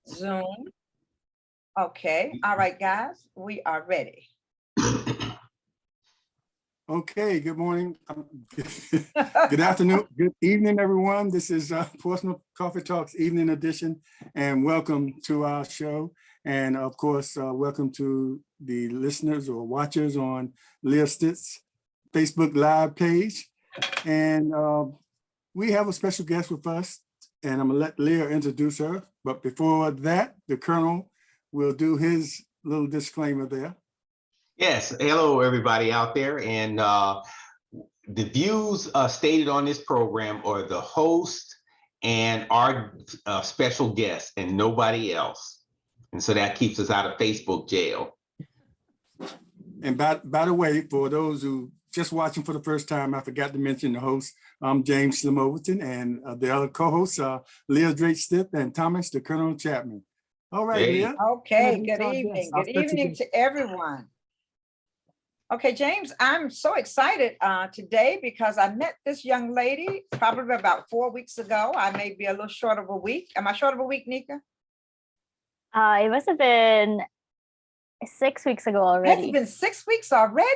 Zoom. Okay. All right, guys, we are ready. Okay, good morning. Good afternoon, good evening, everyone. This is Portsmouth Coffee Talks Evening Edition, and welcome to our show. And of course, welcome to the listeners or watchers on Leah Stitt's Facebook Live page. And we have a special guest with us, and I'm gonna let Leah introduce her. But before that, the Colonel will do his little disclaimer there. Yes, hello everybody out there, and the views stated on this program are the host and our special guest and nobody else. And so that keeps us out of Facebook jail. And by the way, for those who just watching for the first time, I forgot to mention the host. I'm James Slim Overton, and the other co-hosts are Leah Drake Stitt and Thomas the Colonel Chapman. All right, Hey. Leah. Okay, good evening. Good evening to everyone. Okay, James, I'm so excited today because I met this young lady probably about 4 weeks ago. I may be a little short of a week. Am I short of a week, Nicah? It must have been 6 weeks ago Has already. it been 6 weeks already?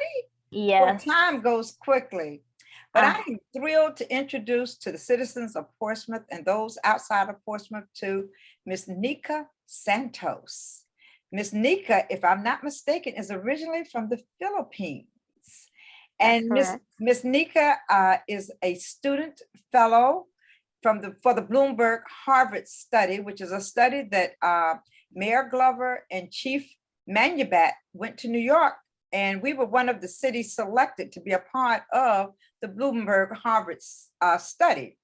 Yes. Well, time goes quickly. But I'm thrilled to introduce to the citizens of Portsmouth and those outside of Portsmouth to Miss Nicah Santos. Miss Nicah, if I'm not mistaken, is originally from the Philippines. And Miss Nicah is a student fellow for the Bloomberg Harvard study, which is a study that Mayor Glover and Chief Manubat went to New York, and we were one of the cities selected to be a part of the Bloomberg Harvard study.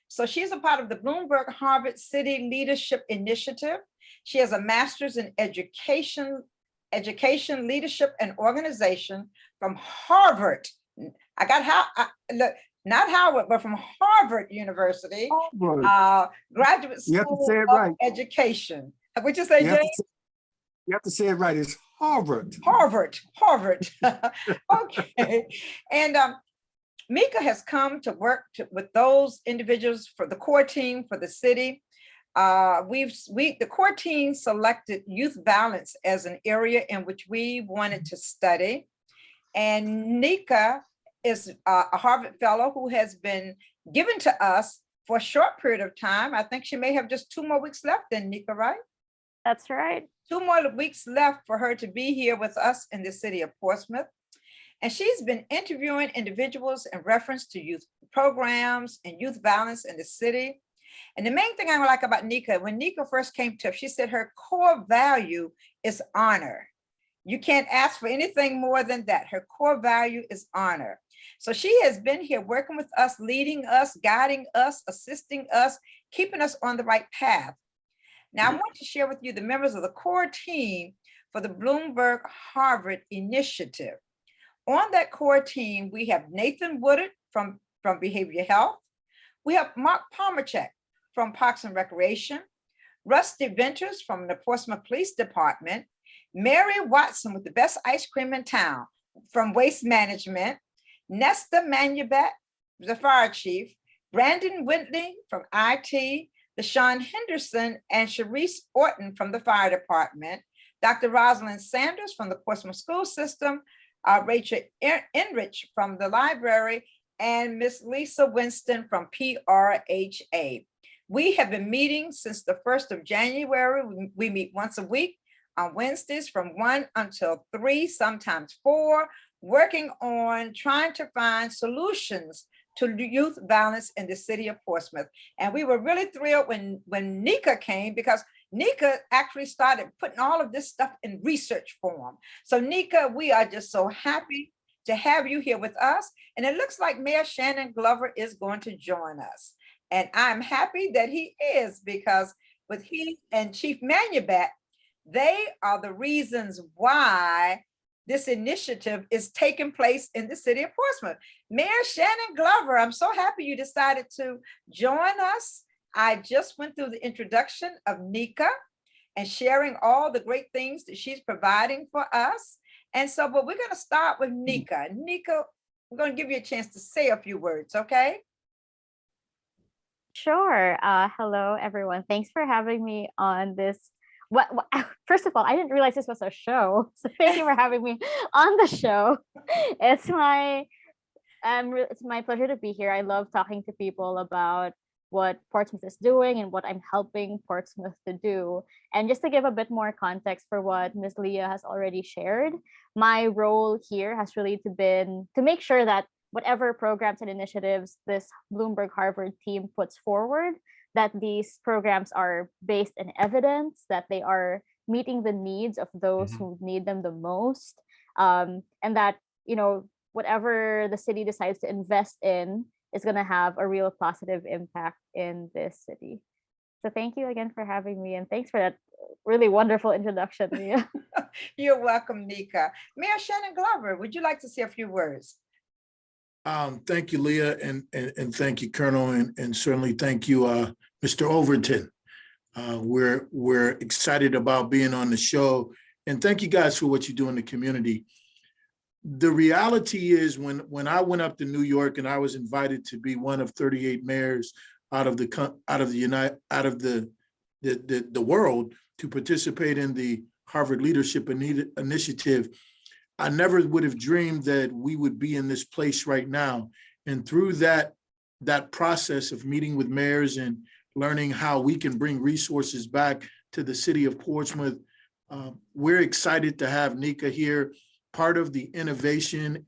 So she's a part of the Bloomberg Harvard City Leadership Initiative. She has a master's in education, leadership, and organization from Harvard. I got not Howard, but from Harvard University, graduate school of education. Would you say, James? You have to say it right. It's Harvard. Harvard. Okay. And Nicah has come to work with those individuals for the core team for the city. The core team selected youth violence as an area in which we wanted to study. And Nicah is a Harvard fellow who has been given to us for a short period of time. I think she may have just 2 more weeks left then, Nicah, right? That's right. 2 more weeks left for her to be here with us in the city of Portsmouth. And she's been interviewing individuals in reference to youth programs and youth violence in the city. And the main thing I like about Nicah, when Nicah first came to us, she said her core value is honor. You can't ask for anything more than that. Her core value is honor. So she has been here working with us, leading us, guiding us, assisting us, keeping us on the right path. Now, I want to share with you the members of the core team for the Bloomberg Harvard Initiative. On that core team, we have Nathan Woodard from Behavioral Health. We have Mark Palmercheck from Parks and Recreation, Rusty Venters from the Portsmouth Police Department, Mary Watson with the best ice cream in town from Waste Management, Nesta Manubat, the fire chief, Brandon Whitley from IT, Deshaun Henderson and Sharice Orton from the fire department, Dr. Rosalind Sanders from the Portsmouth school system, Rachel Enrich from the library, and Miss Lisa Winston from PRHA. We have been meeting since the 1st of January. We meet once a week on Wednesdays from 1 until 3, sometimes 4, working on trying to find solutions to youth violence in the city of Portsmouth. And we were really thrilled when Nicah came, because Nicah actually started putting all of this stuff in research form. So Nicah, we are just so happy to have you here with us. And it looks like Mayor Shannon Glover is going to join us. And I'm happy that he is, because with he and Chief Manubat, they are the reasons why this initiative is taking place in the city of Portsmouth. Mayor Shannon Glover, I'm so happy you decided to join us. I just went through the introduction of Nicah and sharing all the great things that she's providing for us. And so, but we're going to start with Nicah. Nicah, we're going to give you a chance to say a few words, okay? Sure. Hello, everyone. Thanks for having me on this. First of all, I didn't realize this was a show. So thank you for having me on the show. It's my it's my pleasure to be here. I love talking to people about what Portsmouth is doing and what I'm helping Portsmouth to do. And just to give a bit more context for what Ms. Leah has already shared, my role here has really been to make sure that whatever programs and initiatives this Bloomberg Harvard team puts forward, that these programs are based in evidence, that they are meeting the needs of those who need them the most, and that, whatever the city decides to invest in is going to have a real positive impact in this city. So thank you again for having me, and thanks for that really wonderful introduction, Leah. You're welcome, Nicah. Mayor Shannon Glover, would you like to say a few words? Thank you, Leah, and thank you, Colonel, and certainly thank you, Mr. Overton. We're excited about being on the show, and thank you guys for what you do in the community. The reality is, when I went up to New York and I was invited to be one of 38 mayors out of the world to participate in the Harvard Leadership Initiative, I never would have dreamed that we would be in this place right now. And through that process of meeting with mayors and learning how we can bring resources back to the city of Portsmouth, we're excited to have Nicah here. Part of the innovation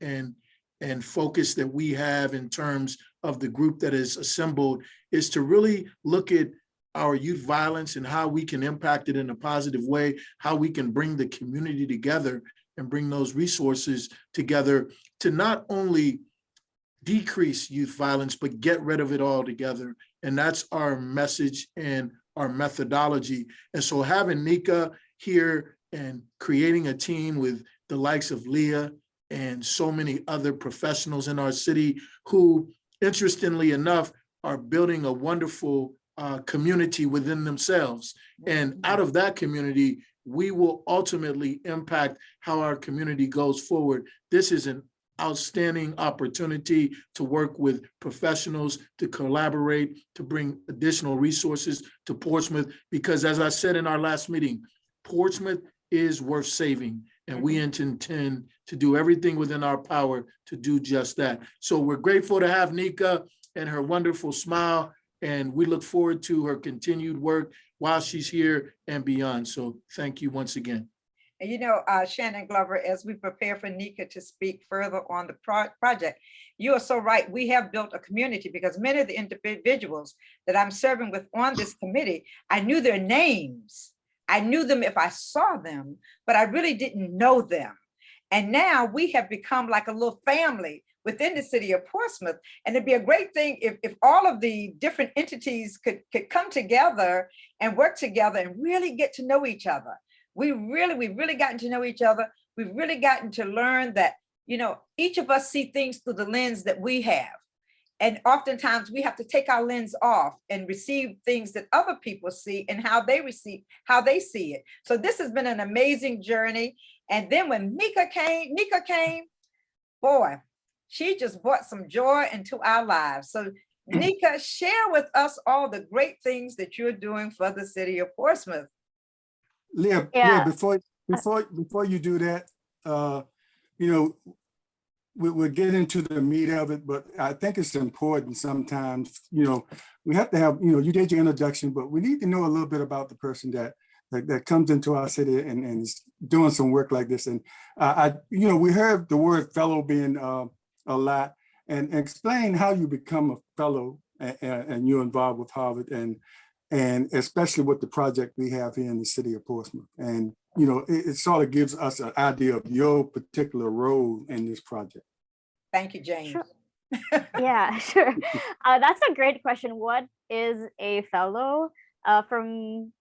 and focus that we have in terms of the group that is assembled is to really look at our youth violence and how we can impact it in a positive way, how we can bring the community together and bring those resources together to not only decrease youth violence, but get rid of it altogether. And that's our message and our methodology. And so having Nicah here and creating a team with the likes of Leah and so many other professionals in our city who, interestingly enough, are building a wonderful community within themselves. And out of that community, we will ultimately impact how our community goes forward. This is an outstanding opportunity to work with professionals, to collaborate, to bring additional resources to Portsmouth, because as I said in our last meeting, Portsmouth is worth saving, and we intend to do everything within our power to do just that. So we're grateful to have Nicah and her wonderful smile, and we look forward to her continued work while she's here and beyond. So thank you once again. And Shannon Glover, as we prepare for Nicah to speak further on the project, you are so right. We have built a community because many of the individuals that I'm serving with on this committee, I knew their names. I knew them if I saw them, but I really didn't know them. And now we have become like a little family within the city of Portsmouth. And it'd be a great thing if all of the different entities could come together and work together and really get to know each other. We've really gotten to know each other. We've really gotten to learn that, each of us see things through the lens that we have. And oftentimes we have to take our lens off and receive things that other people see and how they see it. So this has been an amazing journey. And then when Nicah came, boy, she just brought some joy into our lives. So Nicah, share with us all the great things that you're doing for the city of Portsmouth. Leah, before you do that, we'll get into the meat of it, but I think it's important sometimes, we have to have, you did your introduction, but we need to know a little bit about the person that comes into our city and is doing some work like this. And we heard the word fellow being a lot, and explain how you become a fellow and you're involved with Harvard and especially with the project we have here in the city of Portsmouth. And, it sort of gives us an idea of your particular role in this project. Thank you, James. Sure. Yeah, sure. That's a great question. What is a fellow? From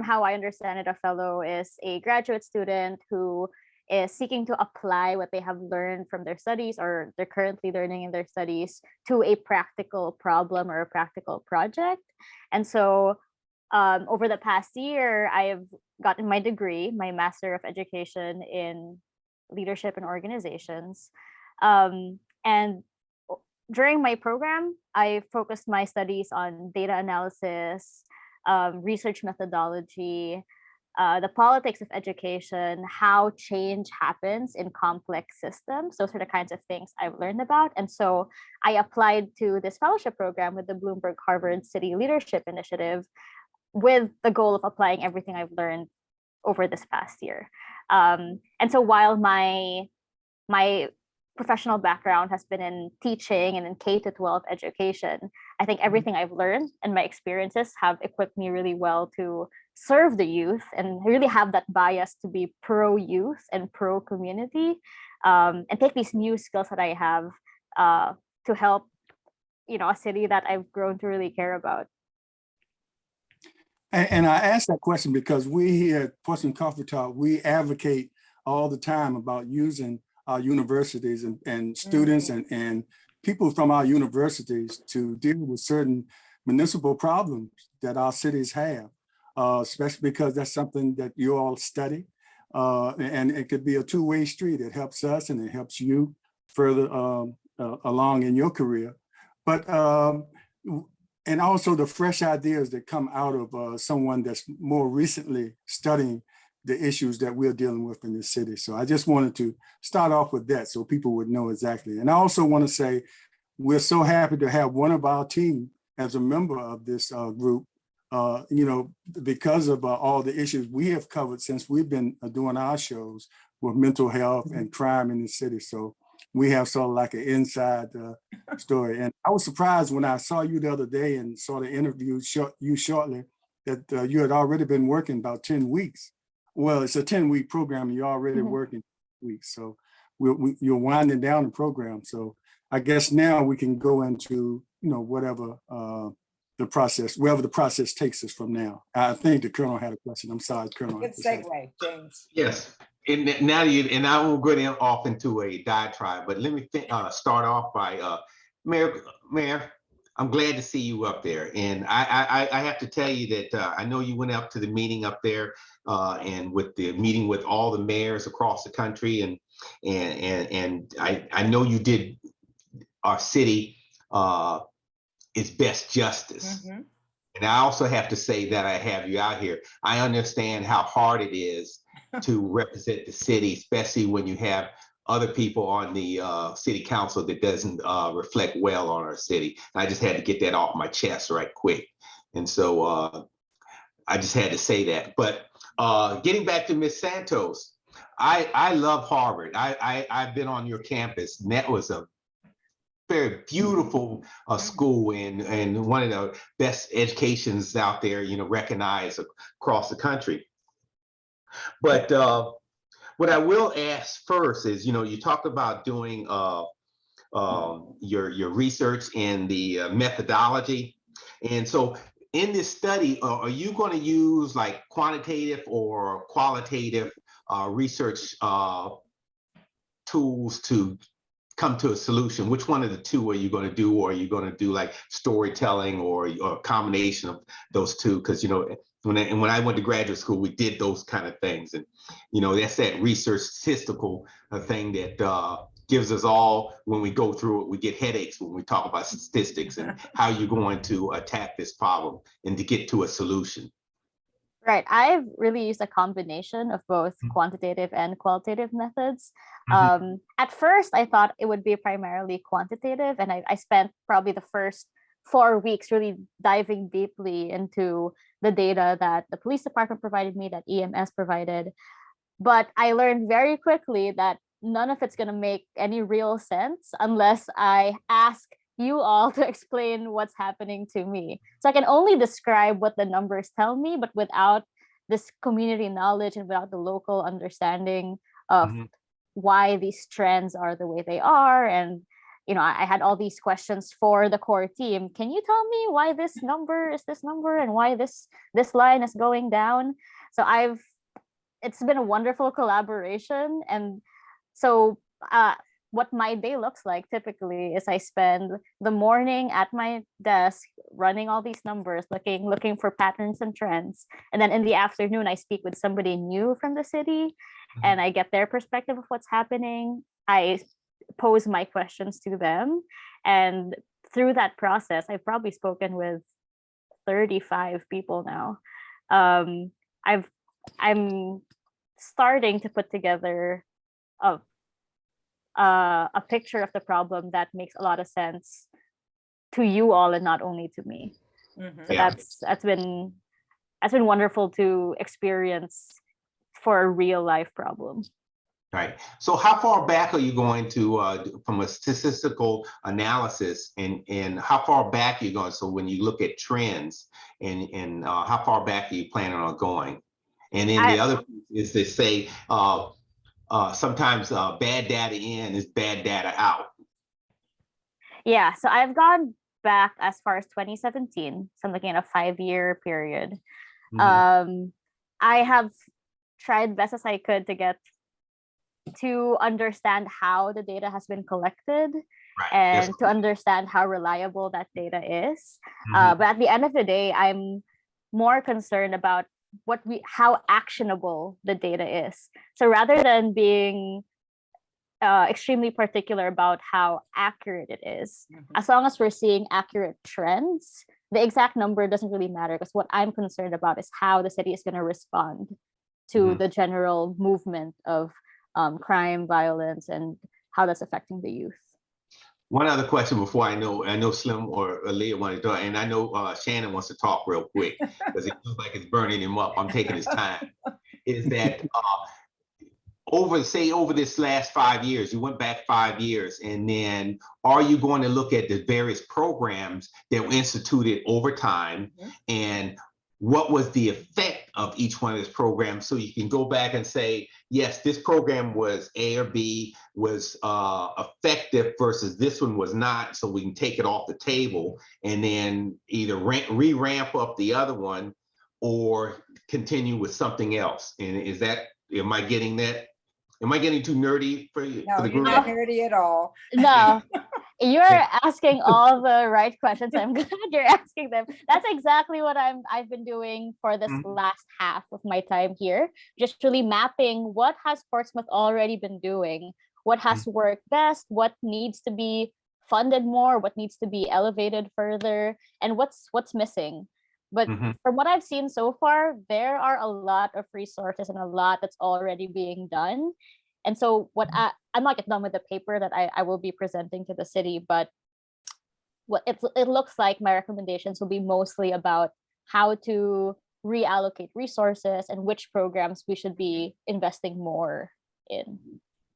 how I understand it, a fellow is a graduate student who is seeking to apply what they have learned from their studies or they're currently learning in their studies to a practical problem or a practical project. And so over the past year, I have gotten my degree, my Master of Education in Leadership and Organizations. And during my program, I focused my studies on data analysis, research methodology, the politics of education, how change happens in complex systems. Those are the kinds of things I've learned about. And so I applied to this fellowship program with the Bloomberg Harvard City Leadership Initiative with the goal of applying everything I've learned over this past year. And so while my professional background has been in teaching and in K to 12 education, I think everything I've learned and my experiences have equipped me really well to serve the youth and really have that bias to be pro youth and pro community, and take these new skills that I have to help, a city that I've grown to really care about. And I asked that question because we here at Portsmouth Coffee Talk, we advocate all the time about using our universities and students and people from our universities to deal with certain municipal problems that our cities have, especially because that's something that you all study. And it could be a two-way street. It helps us and it helps you further along in your career. But and also the fresh ideas that come out of someone that's more recently studying the issues that we're dealing with in this city. So I just wanted to start off with that so people would know exactly. And I also want to say, we're so happy to have one of our team as a member of this group, because of all the issues we have covered since we've been doing our shows with mental health and crime in the city. So we have sort of like an inside story. And I was surprised when I saw you the other day and saw the interview you shortly that you had already been working about 10 weeks. Well, it's a 10-week program and you're already working weeks. So you're winding down the program. So I guess now we can go into, whatever wherever the process takes us from now. I think the Colonel had a question. I'm sorry, Colonel. Good segue, James. Yes. And now and I won't go off into a diatribe, but let me start off by Mayor, I'm glad to see you up there. And I have to tell you that I know you went up to the meeting up there and with the meeting with all the mayors across the country. And I know you did our city its best justice. And I also have to say that I have you out here. I understand how hard it is to represent the city, especially when you have other people on the city council that doesn't reflect well on our city. And I just had to get that off my chest right quick. And so I just had to say that. But getting back to Ms. Santos, I love Harvard. I've been on your campus, and that was a very beautiful school and one of the best educations out there, recognized across the country. But what I will ask first is, you talked about doing your research in the methodology. And so in this study, are you going to use like quantitative or qualitative research tools to come to a solution? Which one of the two are you going to do? Or are you going to do like storytelling or a combination of those two? Because, when I went to graduate school, we did those kind of things. And, that's that research statistical thing that gives us all, when we go through it, we get headaches when we talk about statistics and how you're going to attack this problem and to get to a solution. Right. I've really used a combination of both quantitative and qualitative methods. At first, I thought it would be primarily quantitative, and I spent probably the first 4 weeks really diving deeply into the data that the police department provided me, that EMS provided. But I learned very quickly that none of it's going to make any real sense unless I ask you all to explain what's happening to me. So I can only describe what the numbers tell me, but without this community knowledge and without the local understanding of why these trends are the way they are. And, I had all these questions for the core team. Can you tell me why this number is this number and why this line is going down? So it's been a wonderful collaboration. And so what my day looks like typically is I spend the morning at my desk running all these numbers, looking for patterns and trends. And then in the afternoon, I speak with somebody new from the city and I get their perspective of what's happening. I pose my questions to them. And through that process, I've probably spoken with 35 people now. I'm starting to put together a picture of the problem that makes a lot of sense to you all and not only to me. So Yeah. that's been wonderful to experience for a real life problem. Right. So how far back are you going to from a statistical analysis, and how far back are you going? So when you look at trends, and how far back are you planning on going? And then the other piece is to say sometimes bad data in is bad data out. Yeah, so I've gone back as far as 2017, so I'm looking at a 5-year period. Mhm. I have tried best as I could to get to understand how the data has been collected Right. and Yes. to understand how reliable that data is. Mhm. But at the end of the day, I'm more concerned about how actionable the data is. So rather than being extremely particular about how accurate it is, as long as we're seeing accurate trends, the exact number doesn't really matter, because what I'm concerned about is how the city is going to respond to the general movement of crime, violence, and how that's affecting the youth. One other question before I know Slim or Leah wanted to, and I know Shannon wants to talk real quick because it feels like it's burning him up. I'm taking his time. Is that over this last 5 years, you went back 5 years, and then are you going to look at the various programs that were instituted over time, and what was the effect of each one of those programs, so you can go back and say, yes, this program was A or B, was effective versus this one was not, so we can take it off the table and then either re-ramp up the other one or continue with something else. And am I getting that? Am I getting too nerdy for you? No, For the you're group? not nerdy at all. No, you're asking all the right questions. I'm glad you're asking them. That's exactly what I've been doing for this last half of my time here. Just really mapping what has Portsmouth already been doing, what has worked best, what needs to be funded more, what needs to be elevated further, and what's missing. But from what I've seen so far, there are a lot of resources and a lot that's already being done. And so I'm not yet done with the paper that I will be presenting to the city, but what it looks like my recommendations will be mostly about how to reallocate resources and which programs we should be investing more in.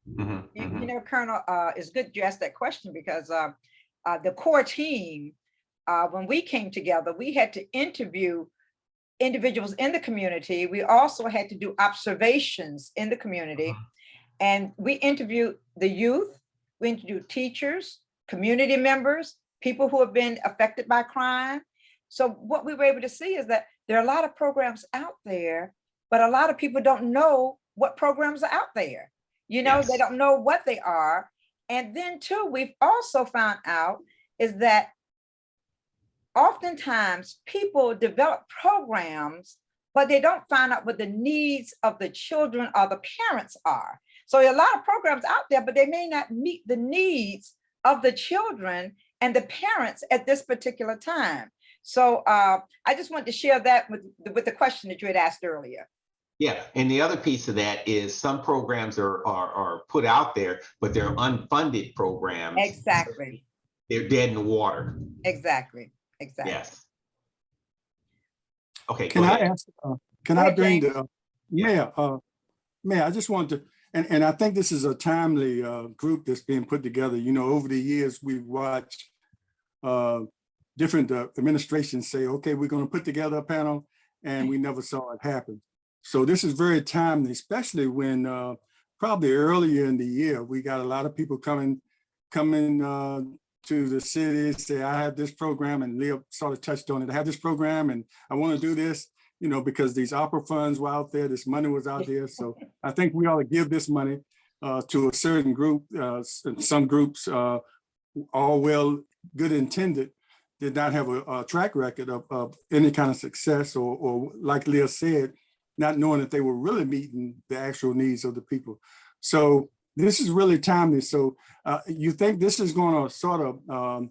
You know, Colonel, it's good you asked that question, because the core team, when we came together, we had to interview individuals in the community. We also had to do observations in the community. And we interviewed the youth, we interviewed teachers, community members, people who have been affected by crime. So what we were able to see is that there are a lot of programs out there, but a lot of people don't know what programs are out there. You know, they don't know what they are. And then too, we've also found out is that oftentimes people develop programs, but they don't find out what the needs of the children or the parents are. So a lot of programs out there, but they may not meet the needs of the children and the parents at this particular time. So I just wanted to share that with the question that you had asked earlier. Yeah, and the other piece of that is some programs are put out there, but they're unfunded programs. Exactly. They're dead in the water. Exactly. Yes. Okay. Can I ask? Can I bring the Mayor? Mayor, I just want to, and I think this is a timely group that's being put together. You know, over the years we've watched different administrations say, "Okay, we're going to put together a panel," and we never saw it happen. So this is very timely, especially when probably earlier in the year we got a lot of people coming to the city, say, I have this program, and Leah sort of touched on it. I have this program and I want to do this, you know, because these opera funds were out there, this money was out there. So I think we ought to give this money to a certain group. Some groups, all well, good intended, did not have a track record of any kind of success, or like Leah said, not knowing that they were really meeting the actual needs of the people. So this is really timely. So you think this is going to sort of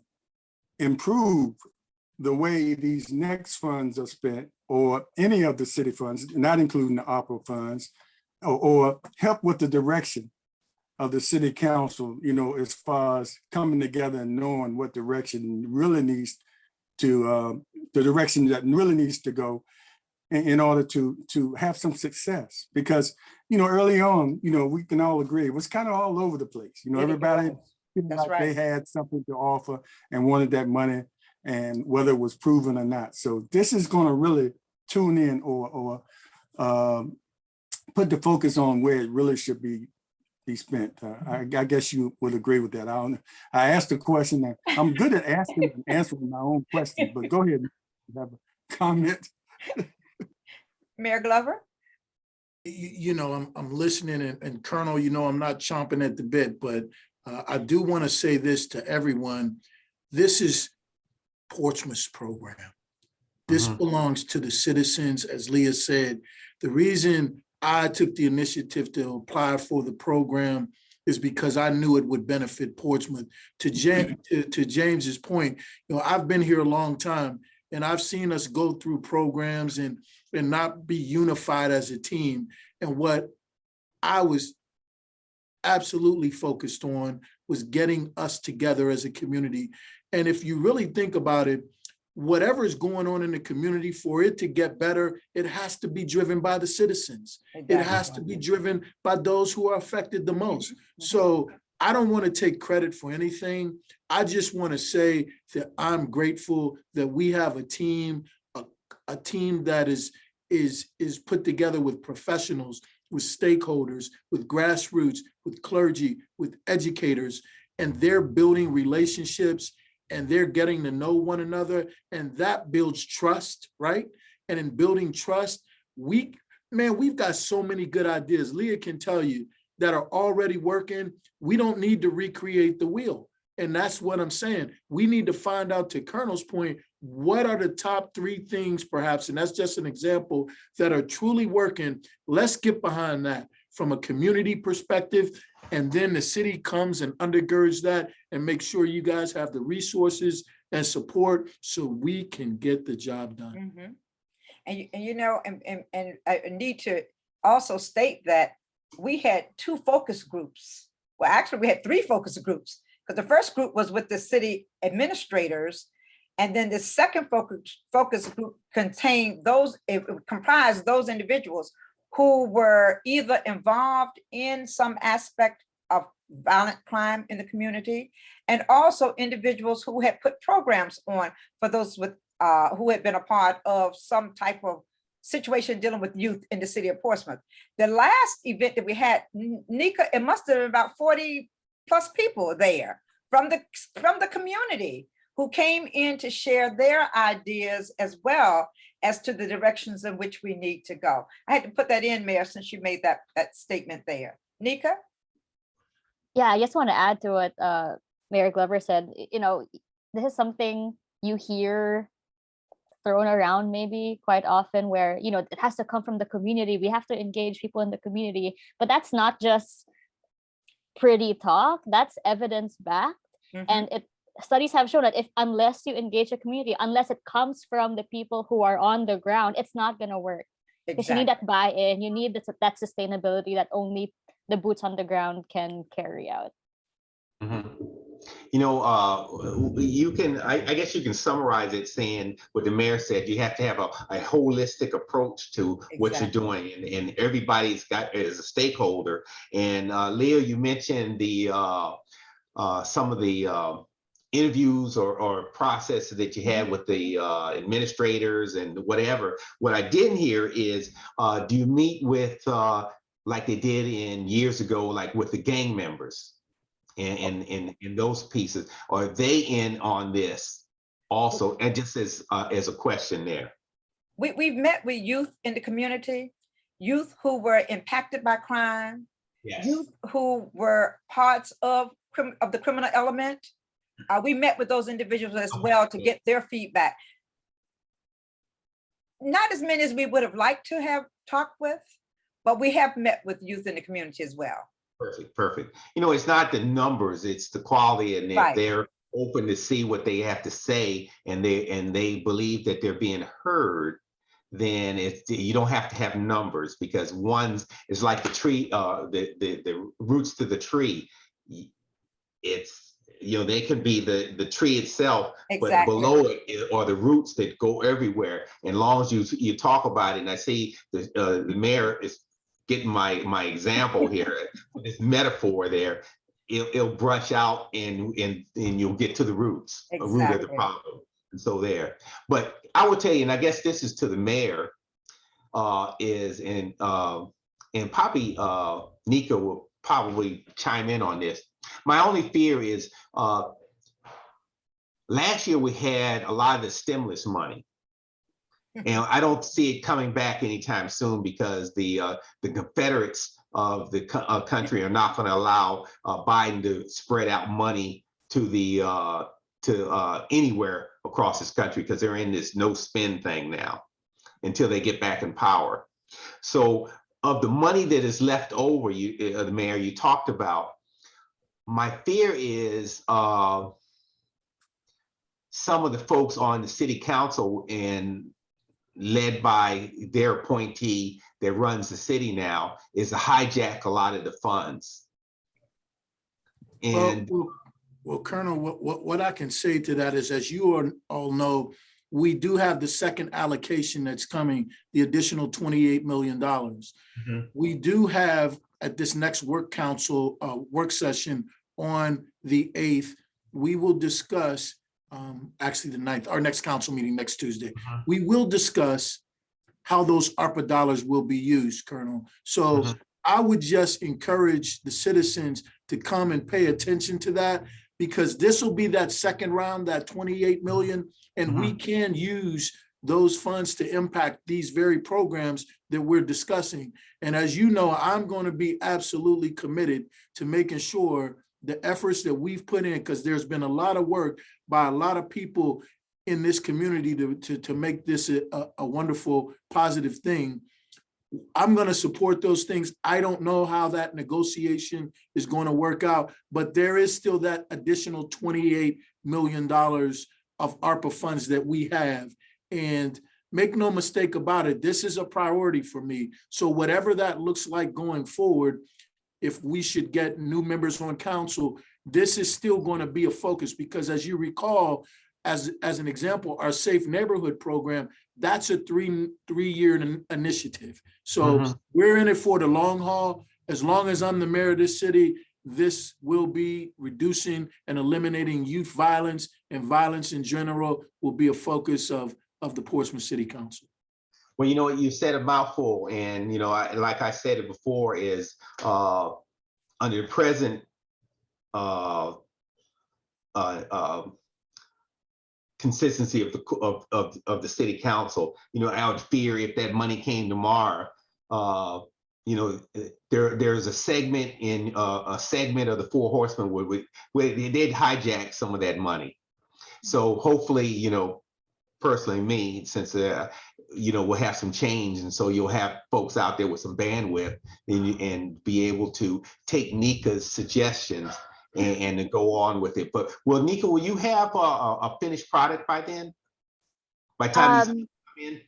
improve the way these next funds are spent, or any of the city funds, not including the opera funds, or help with the direction of the city council, you know, as far as coming together and knowing what direction really needs to, the direction that really needs to go in order to have some success. Because, you know, early on, you know, we can all agree, it was kind of all over the place. You know, everybody feeling That's like they had something to offer and wanted that money, and whether it was proven or not. So this is going to really tune in or put the focus on where it really should be spent. I guess you would agree with that. I asked a question. I'm good at asking and answering my own questions, but go ahead and have a comment. Mayor Glover? You know, I'm listening, and Colonel, you know, I'm not chomping at the bit, but I do want to say this to everyone. This is Portsmouth's program. This belongs to the citizens, as Leah said. The reason I took the initiative to apply for the program is because I knew it would benefit Portsmouth. To James's point, you know, I've been here a long time, and I've seen us go through programs and not be unified as a team. And what I was absolutely focused on was getting us together as a community. And if you really think about it, whatever is going on in the community, for it to get better, it has to be driven by the citizens. Exactly. It has to be driven by those who are affected the most. So I don't want to take credit for anything. I just want to say that I'm grateful that we have a team that is put together with professionals, with stakeholders, with grassroots, with clergy, with educators, and they're building relationships, and they're getting to know one another, and that builds trust, right? And in building trust, we've got so many good ideas. Leah can tell you that are already working. We don't need to recreate the wheel. And that's what I'm saying. We need to find out, to Colonel's point, what are the top 3 things perhaps, and that's just an example, that are truly working. Let's get behind that from a community perspective. And then the city comes and undergirds that and make sure you guys have the resources and support so we can get the job done. Mm-hmm. And you know, and I need to also state that we had 2 focus groups. Well, actually, we had 3 focus groups, because the first group was with the city administrators, and then the second focus group contained those, it comprised those individuals who were either involved in some aspect of violent crime in the community, and also individuals who had put programs on for those with who had been a part of some type of situation dealing with youth in the city of Portsmouth. The last event that we had, Nicah, it must have been about 40 plus people there from the community who came in to share their ideas as well as to the directions in which we need to go. I had to put that in, Mayor, since you made that statement there. Nicah? Yeah, I just want to add to what Mayor Glover said. You know, this is something you hear thrown around maybe quite often, where, you know, it has to come from the community. We have to engage people in the community, but that's not just pretty talk, that's evidence backed. And studies have shown that unless you engage the community, unless it comes from the people who are on the ground, it's not going to work. Because you need that buy-in, you need that sustainability that only the boots on the ground can carry out. You know, you can, I guess you can summarize it saying what the mayor said. You have to have a holistic approach to what you're doing, and everybody's got as a stakeholder. And Leah, you mentioned the some of the interviews or processes that you had with the administrators and whatever. What I didn't hear is, do you meet with like they did in years ago, like with the gang members and those pieces? Are they in on this also? And just as a question there. We've met with youth in the community, youth who were impacted by crime, youth who were parts of the criminal element. We met with those individuals as well to get their feedback. Not as many as we would have liked to have talked with, but we have met with youth in the community as well. Perfect, perfect. You know, it's not the numbers, it's the quality, and if Right. they're open to see what they have to say and they believe that they're being heard, then you don't have to have numbers, because one's is like the tree, the roots to the tree. It's, you know, they could be the tree itself, but Exactly. below it are the roots that go everywhere. And as long as you talk about it, and I see the mayor is getting my example here, this metaphor there, it'll brush out and you'll get to the roots, a root of the Exactly. problem. And so there. But I will tell you, and I guess this is to the mayor, is and probably Nicah will probably chime in on this. My only fear is last year we had a lot of the stimulus money, and I don't see it coming back anytime soon, because the Confederates of the country are not going to allow Biden to spread out money to the anywhere across this country, because they're in this no spend thing now until they get back in power. So of the money that is left over, the mayor, you talked about, my fear is some of the folks on the city council and led by their appointee that runs the city now is to hijack a lot of the funds. And well, Colonel, what I can say to that is, as you all know, we do have the second allocation that's coming, the additional $28 million. We do have at this next work council work session on the 8th, we will discuss, actually the 9th, our next council meeting next Tuesday, we will discuss how those ARPA dollars will be used, Colonel. So I would just encourage the citizens to come and pay attention to that, because this will be that second round, that 28 million, and we can use those funds to impact these very programs that we're discussing. And as you know, I'm going to be absolutely committed to making sure the efforts that we've put in, because there's been a lot of work by a lot of people in this community to make this a wonderful, positive thing. I'm going to support those things. I don't know how that negotiation is going to work out, but there is still that additional $28 million of ARPA funds that we have. And make no mistake about it, this is a priority for me. So whatever that looks like going forward, if we should get new members on council, this is still going to be a focus, because as you recall, as an example, our Safe Neighborhood program, that's a three-year initiative. So we're in it for the long haul. As long as I'm the mayor of this city, this will be reducing and eliminating youth violence, and violence in general will be a focus of the Portsmouth City Council. Well, you know what, you said a mouthful, and you know, like I said it before, is under the present consistency of the city council, you know, I would fear if that money came tomorrow, you know, there's a segment in of the Four Horsemen where they'd hijack some of that money. So hopefully, you know, personally me, since you know, we'll have some change, and so you'll have folks out there with some bandwidth and be able to take Nicah's suggestions and to go on with it. But well, Nicah, will you have a finished product by then? By the time you come in,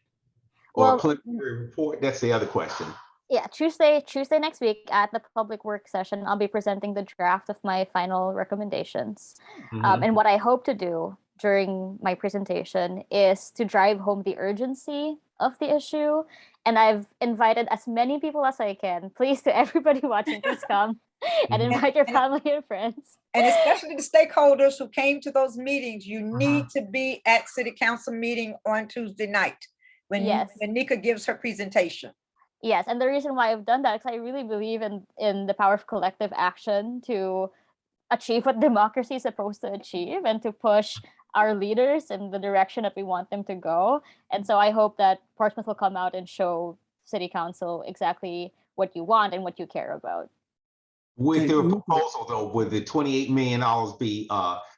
or a preliminary report? That's the other question. Yeah, Tuesday next week at the public work session, I'll be presenting the draft of my final recommendations. And what I hope to do during my presentation is to drive home the urgency of the issue. And I've invited as many people as I can. Please, to everybody watching, please come and invite your family and friends. And especially the stakeholders who came to those meetings, you need to be at City Council meeting on Tuesday night when Nicah gives her presentation. Yes, and the reason why I've done that is I really believe in the power of collective action to achieve what democracy is supposed to achieve and to push our leaders in the direction that we want them to go. And so I hope that Portsmouth will come out and show City Council exactly what you want and what you care about. With their proposal, though, would the $28 million be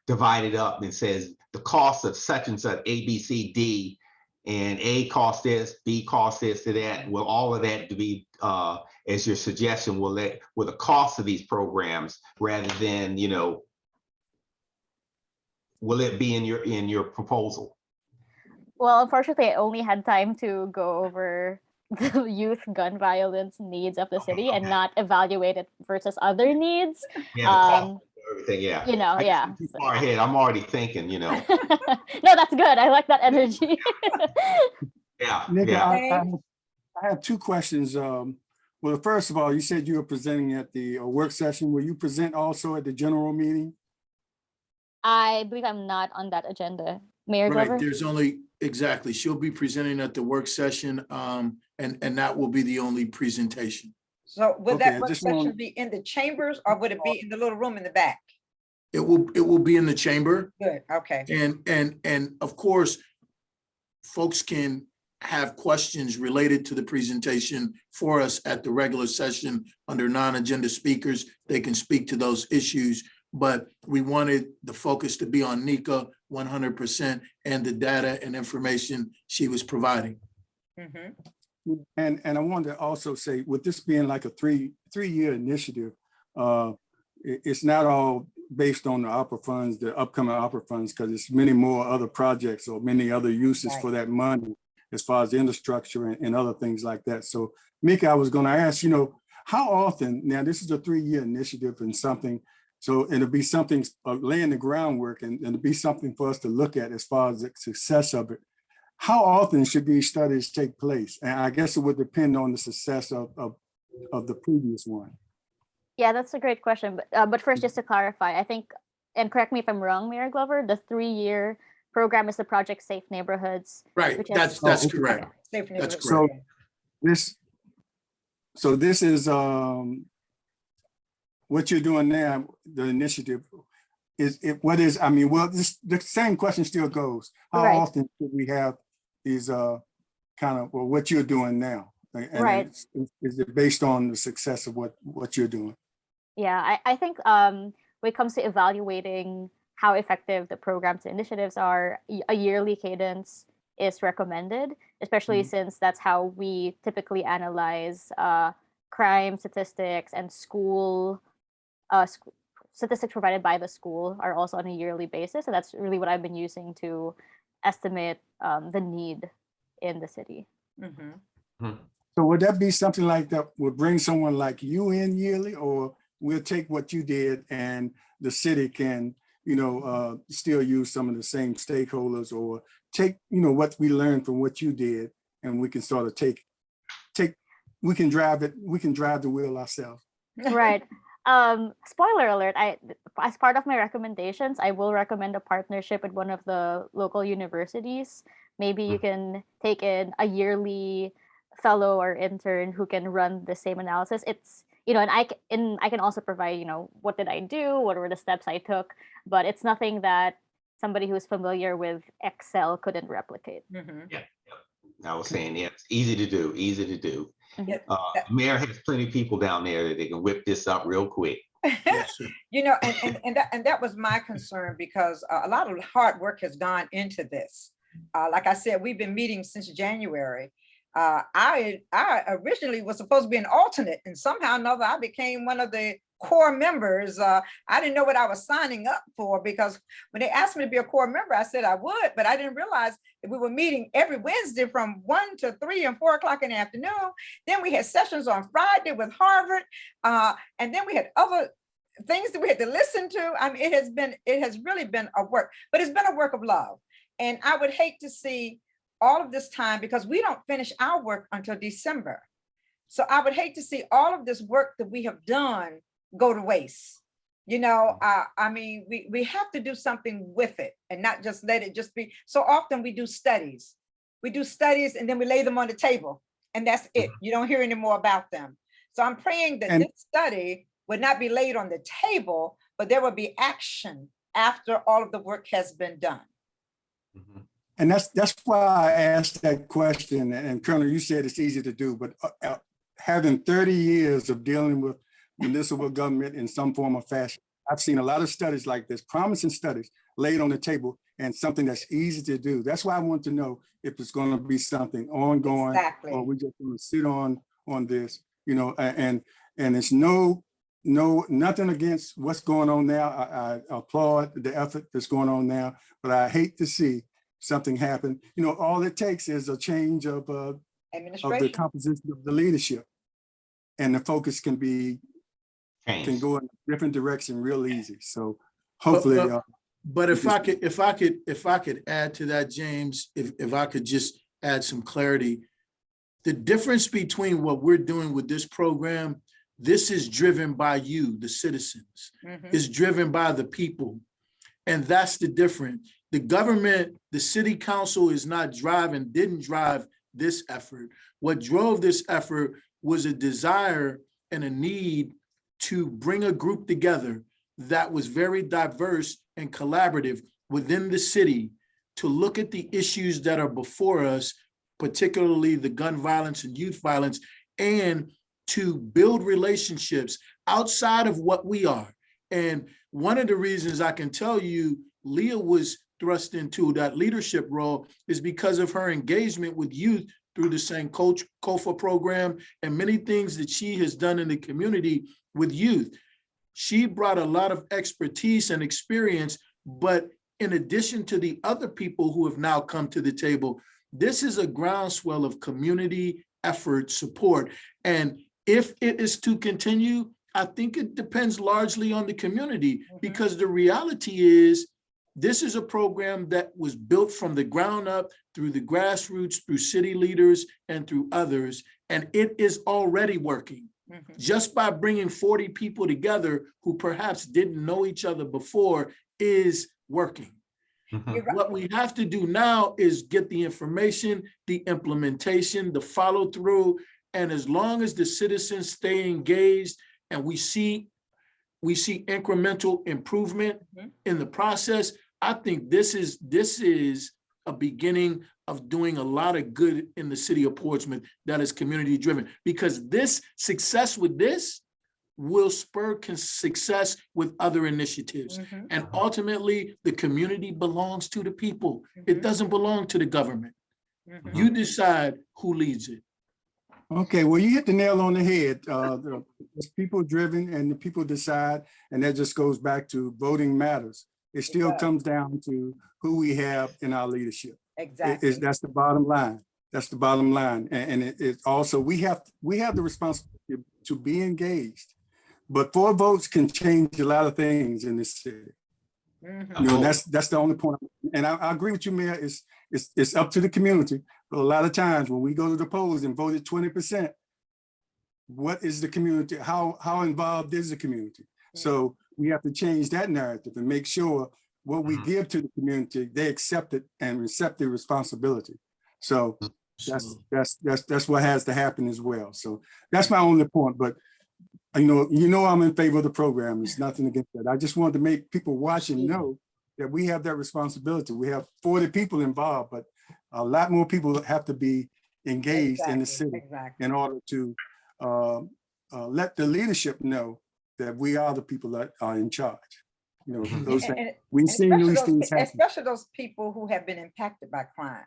divided up and says the cost of such and such A, B, C, D and A costs this, B costs this to that. Will all of that to be, as your suggestion, will the cost of these programs rather than, will it be in your proposal? Well, unfortunately, I only had time to go over the youth gun violence needs of the city and not evaluate it versus other needs. Yeah, the cost of everything, yeah. Yeah. I'm too far ahead. I'm already thinking, No, that's good. I like that energy. Yeah, Nicah, yeah. I have two questions. Well, first of all, you said you were presenting at the work session. Will you present also at the general meeting? I believe I'm not on that agenda. Mayor Right, Glover? there's only, exactly, she'll be presenting at the work session, and that will be the only presentation. So would Okay, that I work just session want- be in the chambers or would it be in the little room in the back? It will be in the chamber, Good, okay. and of course, folks can have questions related to the presentation for us at the regular session under non-agenda speakers. They can speak to those issues, but we wanted the focus to be on Nicah 100% and the data and information she was providing. Mhm. And I wanted to also say, with this being like a three-year initiative, it's not all based on the opera funds, the upcoming opera funds, because it's many more other projects or many other uses for that money, as far as infrastructure and other things like that. So, Nicah, I was going to ask, how often, now this is a 3-year initiative and something, so it'll be something laying the groundwork and it'll be something for us to look at as far as the success of it. How often should these studies take place? And I guess it would depend on the success of the previous one. Yeah, that's a great question. But first, just to clarify, I think, and correct me if I'm wrong, Mayor Glover, the 3-year program is the Project Safe Neighborhoods. Right, which that's okay. correct. Safe That's neighborhood. correct. So this is what you're doing now, the initiative. The same question still goes. How Right. often should we have these what you're doing now? And Right. is it based on the success of what you're doing? Yeah, I think when it comes to evaluating how effective the programs and initiatives are, a yearly cadence is recommended, especially since that's how we typically analyze crime statistics, and school statistics provided by the school are also on a yearly basis. So that's really what I've been using to estimate the need in the city. Mhm. So would that be something like that would bring someone like you in yearly, or we'll take what you did and the city can, still use some of the same stakeholders, or take, what we learned from what you did, and we can sort of we can drive the wheel ourselves. Right. Spoiler alert, as part of my recommendations, I will recommend a partnership with one of the local universities. Maybe you can take in a yearly fellow or intern who can run the same analysis. It's, and I can also provide, what did I do, what were the steps I took, but it's nothing that somebody who's familiar with Excel couldn't replicate. Mhm. Yeah. I was saying, yeah, it's easy to do. Yeah, Mayor has plenty of people down there that they can whip this up real quick. Yes, sir. and that was my concern, because a lot of hard work has gone into this. Like I said, we've been meeting since January. I originally was supposed to be an alternate, and somehow or another I became one of the core members. I didn't know what I was signing up for, because when they asked me to be a core member, I said I would, but I didn't realize that we were meeting every Wednesday from 1 to 3 and 4 o'clock in the afternoon. Then we had sessions on Friday with Harvard, and then we had other things that we had to listen to. I mean, it has really been a work, but it's been a work of love. And I would hate to see all of this time, because we don't finish our work until December. So I would hate to see all of this work that we have done go to waste. I mean, we have to do something with it and not just let it just be. So often we do studies and then we lay them on the table, and that's it. You don't hear any more about them. So I'm praying that this study would not be laid on the table, but there will be action after all of the work has been done. And that's why I asked that question. And Colonel, you said it's easy to do, but having 30 years of dealing with municipal government in some form or fashion, I've seen a lot of studies like this, promising studies laid on the table, and something that's easy to do. That's why I want to know if it's going to be something ongoing, Exactly. or we're just going to sit on this, and it's nothing against what's going on now. I applaud the effort that's going on now, but I hate to see something happen. All it takes is a change of the composition of the leadership, and the focus can go in a different direction real easy. So hopefully, but if I could add to that, James, if I could just add some clarity, the difference between what we're doing with this program, this is driven by you, the citizens. It's driven by the people. And that's the difference. The government, the city council didn't drive this effort. What drove this effort was a desire and a need to bring a group together that was very diverse and collaborative within the city to look at the issues that are before us, particularly the gun violence and youth violence, and to build relationships outside of what we are. And one of the reasons I can tell you Leah was thrust into that leadership role is because of her engagement with youth through the St. Kofa program and many things that she has done in the community with youth. She brought a lot of expertise and experience, but in addition to the other people who have now come to the table, this is a groundswell of community effort support. And if it is to continue, I think it depends largely on the community, because the reality is this is a program that was built from the ground up through the grassroots, through city leaders and through others, and it is already working. Just by bringing 40 people together who perhaps didn't know each other before is working. What we have to do now is get the information, the implementation, the follow through. And as long as the citizens stay engaged and we see incremental improvement in the process, I think this is a beginning of doing a lot of good in the city of Portsmouth that is community driven, because this success with this will spur success with other initiatives. And ultimately, the community belongs to the people. It doesn't belong to the government. You decide who leads it. Okay, well, you hit the nail on the head. It's people driven and the people decide, and that just goes back to voting matters. It still comes down to who we have in our leadership. Exactly. That's the bottom line. That's the bottom line. And it also, we have the responsibility to be engaged, but 4 votes can change a lot of things in this city. That's the only point. And I agree with you, Mayor. It's up to the community. But a lot of times when we go to the polls and voted 20%, what is the community? How involved is the community? So we have to change that narrative and make sure what we give to the community, they accept it and accept the responsibility. So that's what has to happen as well. So that's my only point. But I'm in favor of the program. It's nothing against that. I just wanted to make people watching know that we have that responsibility. We have 40 people involved, but a lot more people have to be engaged in the city in order to let the leadership know that we are the people that are in charge. We've seen these things happen. Especially those people who have been impacted by crime.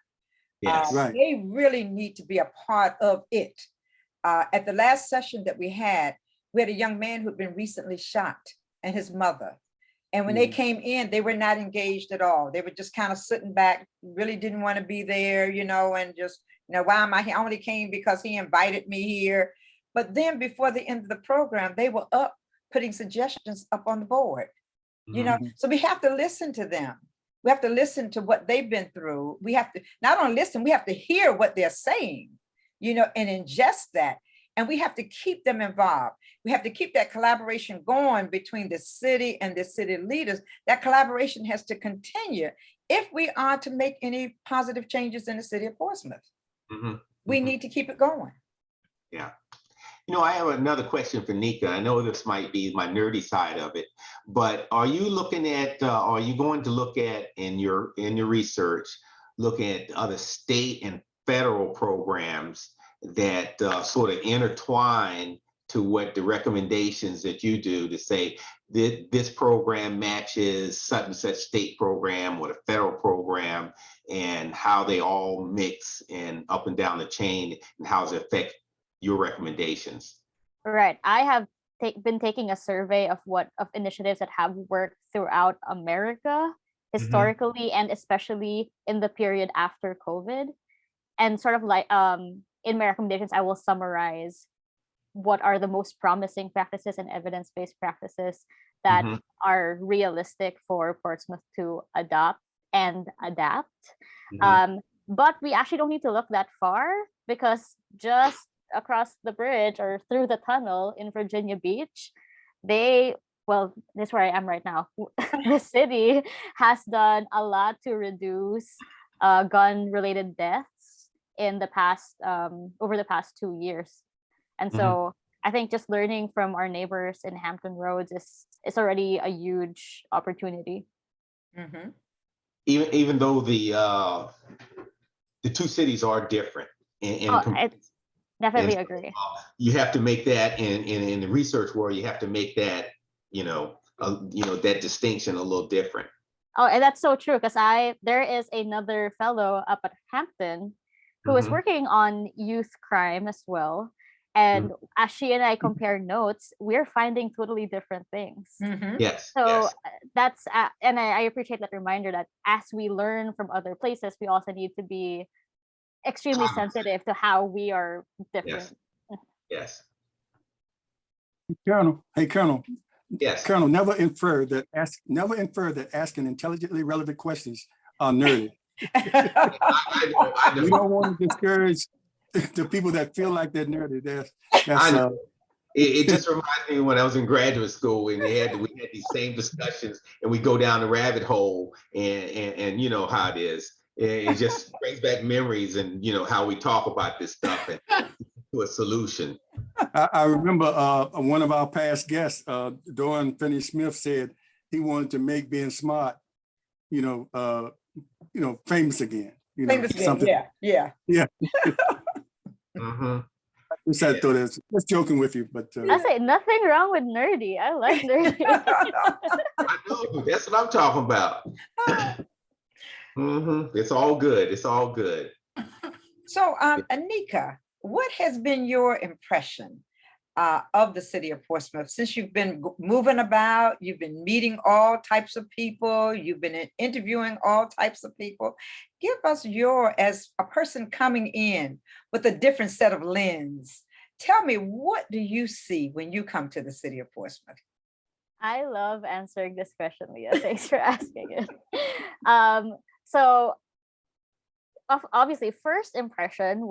Yes. Right. They really need to be a part of it. At the last session that we had a young man who had been recently shot, and his mother. And when they came in, they were not engaged at all. They were just kind of sitting back, really didn't want to be there, and just, why am I here? I only came because he invited me here. But then before the end of the program, they were up putting suggestions up on the board, so we have to listen to them. We have to listen to what they've been through. We have to not only listen, we have to hear what they're saying, and ingest that. And we have to keep them involved. We have to keep that collaboration going between the city and the city leaders. That collaboration has to continue if we are to make any positive changes in the city of Portsmouth. We need to keep it going. Yeah. I have another question for Nicah. I know this might be my nerdy side of it, but are you going to look at in your research, looking at other state and federal programs that sort of intertwine to what the recommendations that you do to say that this program matches such and such state program or the federal program, and how they all mix and up and down the chain, and how does it affect your recommendations? Right. I have been taking a survey of initiatives that have worked throughout America historically, and especially in the period after COVID. And sort of like in my recommendations, I will summarize what are the most promising practices and evidence-based practices that are realistic for Portsmouth to adopt and adapt. But we actually don't need to look that far, because just across the bridge or through the tunnel in Virginia Beach, well, this is where I am right now. The city has done a lot to reduce gun-related deaths in the past over the past 2 years. And so I think just learning from our neighbors in Hampton Roads is already a huge opportunity. Even though the two cities are different, I definitely agree. You have to make that in the research world. You have to make that that distinction a little different. Oh, and that's so true, because there is another fellow up at Hampton who is working on youth crime as well. And as she and I compare notes, we're finding totally different things. Yes. So that's, and I appreciate that reminder that as we learn from other places, we also need to be extremely sensitive to how we are different. Yes. Colonel, hey, Colonel. Yes. Colonel, never infer that asking intelligently relevant questions are nerdy. I know. We don't want to discourage the people that feel like they're nerdy. It just reminds me when I was in graduate school, and we had these same discussions, and we go down the rabbit hole, and you know how it is. It just brings back memories, and you know how we talk about this stuff and to a solution. I remember one of our past guests, Doran Finney-Smith, said he wanted to make being smart, famous again. Famous again. Yeah. Just joking with you, but I say nothing wrong with nerdy. I like nerdy. I know, that's what I'm talking about. It's all good. It's all good. So, Nicah, what has been your impression of the city of Portsmouth since you've been moving about? You've been meeting all types of people. You've been interviewing all types of people. Give us as a person coming in with a different set of lens. Tell me, what do you see when you come to the city of Portsmouth? I love answering this question, Leah. Thanks for asking it. So obviously, first impression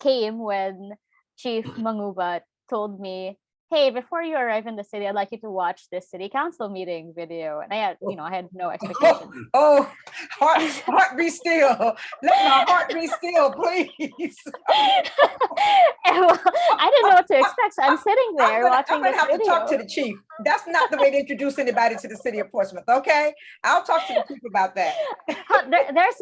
came when Chief Mangubat told me, "Hey, before you arrive in the city, I'd like you to watch this city council meeting video." And I had no expectations. Oh, heart be still. Let my heart be still, please. Well, I didn't know what to expect, so I'm sitting there watching this video. I'm gonna have to talk to the chief. That's not the way to introduce anybody to the city of Portsmouth. Okay, I'll talk to the chief about that.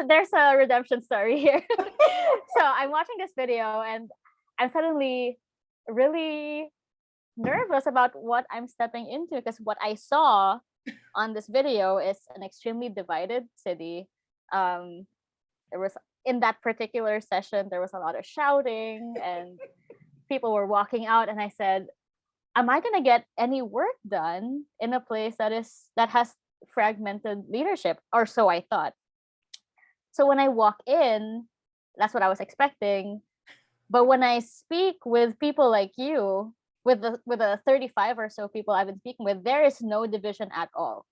There's a redemption story here. So I'm watching this video, and I'm suddenly really nervous about what I'm stepping into, because what I saw on this video is an extremely divided city. In that particular session, there was a lot of shouting and people were walking out, and I said, am I going to get any work done in a place that has fragmented leadership? Or so I thought. So when I walk in, that's what I was expecting. But when I speak with people like you, with the 35 or so people I've been speaking with, there is no division at all.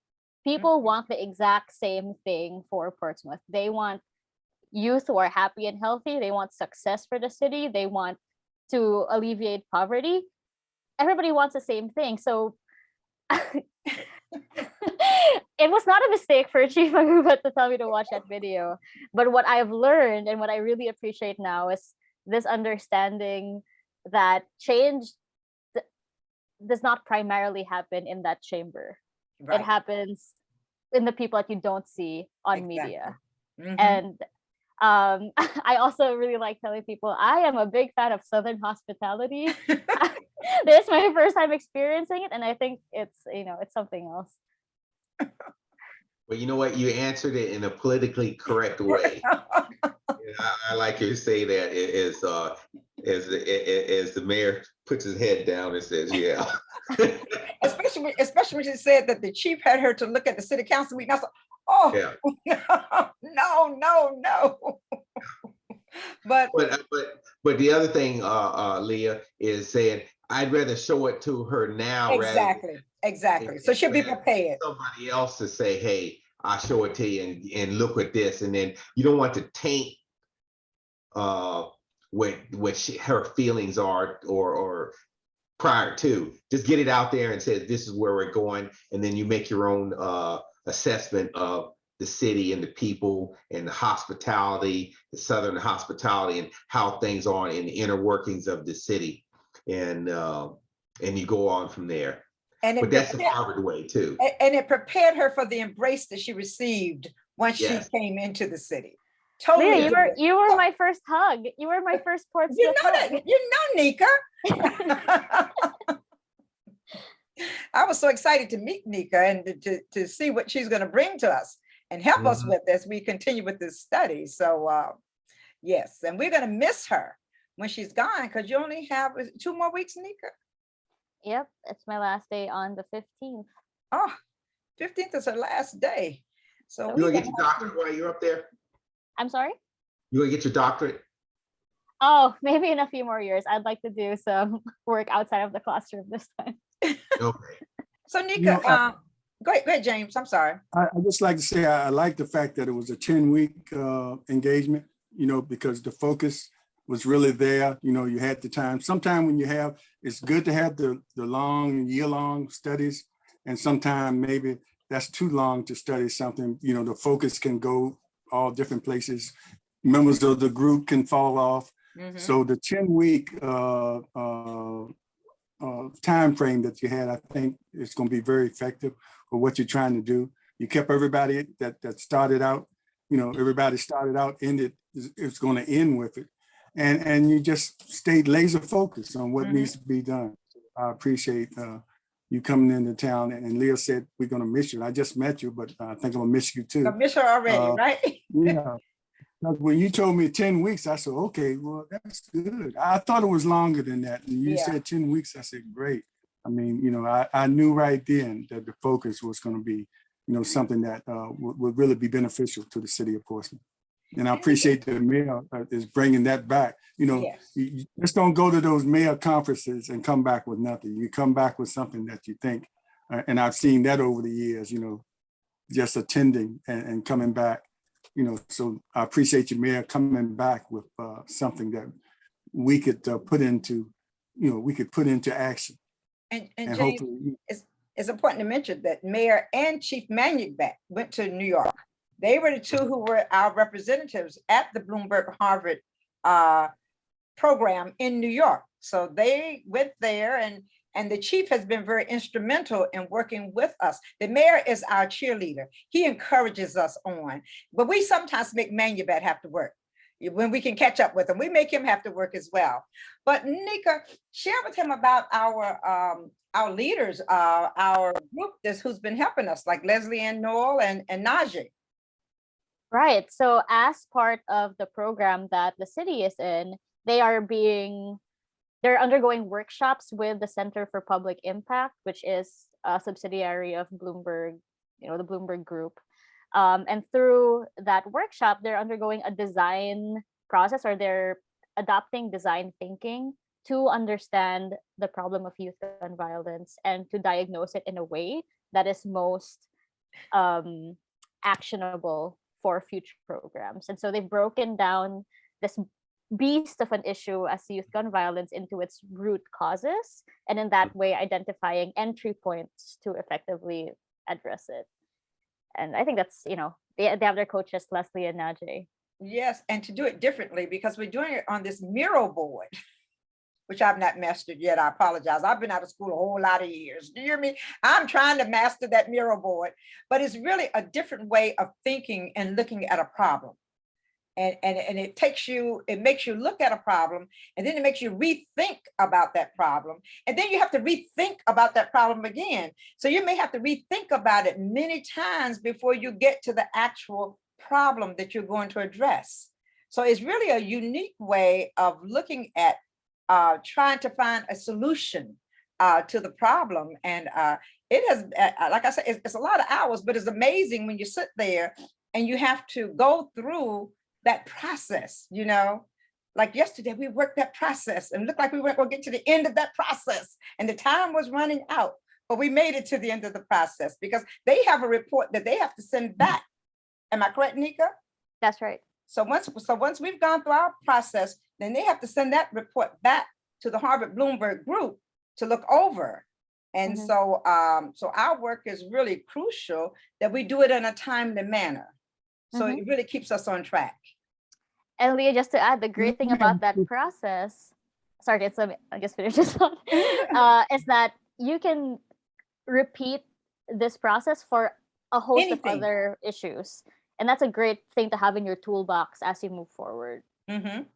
People want the exact same thing for Portsmouth. They want youth who are happy and healthy. They want success for the city. They want to alleviate poverty. Everybody wants the same thing. So it was not a mistake for Chief Mangubat to tell me to watch that video. But what I've learned and what I really appreciate now is this understanding that change does not primarily happen in that chamber. Right. It happens in the people that you don't see on media. And I also really like telling people I am a big fan of Southern hospitality. is my first time experiencing it, and I think it's, it's something else. Well, you know what? You answered it in a politically correct way. I like you to say that as the mayor puts his head down and says, yeah. Especially when she said that the chief had her to look at the city council meeting. I said, oh, yeah. No. But the other thing, Leah, is saying I'd rather show it to her now exactly. So she'll be prepared. Somebody else to say, hey, I'll show it to you and look at this, and then you don't want to taint what her feelings are or prior to. Just get it out there and say this is where we're going, and then you make your own assessment of the city and the people and the hospitality, the Southern hospitality, and how things are in the inner workings of the city, and you go on from there. But that's the Harvard way too. And it prepared her for the embrace that she received once she came into the city. Totally. Leah, you were my first hug. You were my first Portsmouth hug. Nicah. I was so excited to meet Nicah and to see what she's going to bring to us and help us with as we continue with this study. So yes, and we're going to miss her when she's gone, because you only have 2 more weeks, Nicah. Yep, it's my last day on the 15th. Oh, 15th is her last day. So you gonna get your doctorate while you're up there? I'm sorry? You gonna get your doctorate? Oh, maybe in a few more years. I'd like to do some work outside of the classroom this time. Okay. So Nicah, go ahead, James. I'm sorry. I just like to say I like the fact that it was a 10-week engagement, because the focus was really there. You had the time. Sometimes when you have, it's good to have the long year-long studies, and sometimes maybe that's too long to study something. The focus can go all different places. Members of the group can fall off. So the 10-week time frame that you had, I think it's going to be very effective for what you're trying to do. You kept everybody that started out, everybody started out, ended, it's going to end with it. And you just stayed laser focused on what needs to be done. I appreciate you coming into town. And Leah said, we're going to miss you. I just met you, but I think I'm going to miss you too. I miss her already, right? Yeah. When you told me 10 weeks, I said, okay, well, that's good. I thought it was longer than that. And you said 10 weeks. I said, great. I mean, I knew right then that the focus was going to be, something that would really be beneficial to the city of Portsmouth. And I appreciate the mayor is bringing that back. You just don't go to those mayor conferences and come back with nothing. You come back with something that you think, and I've seen that over the years, just attending and coming back. So I appreciate you, Mayor, coming back with something that we could put into, action. And James, it's important to mention that Mayor and Chief Manuback went to New York. They were the two who were our representatives at the Bloomberg Harvard program in New York. So they went there, and the chief has been very instrumental in working with us. The mayor is our cheerleader. He encourages us on, but we sometimes make Manubat have to work. When we can catch up with him, we make him have to work as well. But Nicah, share with him about our leaders, our group who's been helping us, like Leslie Ann Noel and Najee. Right. So as part of the program that the city is in, they're undergoing workshops with the Center for Public Impact, which is a subsidiary of Bloomberg, the Bloomberg Group. And through that workshop, they're undergoing a design process, or they're adopting design thinking to understand the problem of youth gun violence and to diagnose it in a way that is most actionable for future programs. And so they've broken down this beast of an issue as youth gun violence into its root causes, and in that way identifying entry points to effectively address it. And I think that's, they have their coaches, Leslie and Najee. Yes, and to do it differently, because we're doing it on this mural board, which I've not mastered yet. I apologize. I've been out of school a whole lot of years. Do you hear me? I'm trying to master that mural board, but it's really a different way of thinking and looking at a problem. and it makes you look at a problem, and then it makes you rethink about that problem. And then you have to rethink about that problem again. So you may have to rethink about it many times before you get to the actual problem that you're going to address. So it's really a unique way of looking at trying to find a solution to the problem. And it has, like I said, it's a lot of hours, but it's amazing when you sit there and you have to go through that process, you know. Like yesterday, we worked that process and looked like we weren't going to get to the end of that process, and the time was running out, but we made it to the end of the process because they have a report that they have to send back. Am I correct, Nicah? That's right. So once we've gone through our process, then they have to send that report back to the Harvard Bloomberg group to look over. And so our work is really crucial that we do it in a timely manner. So it really keeps us on track. And Leah, just to add, the great thing about that process, sorry, I just finished this one, is that you can repeat this process for a host of other issues. And that's a great thing to have in your toolbox as you move forward. Let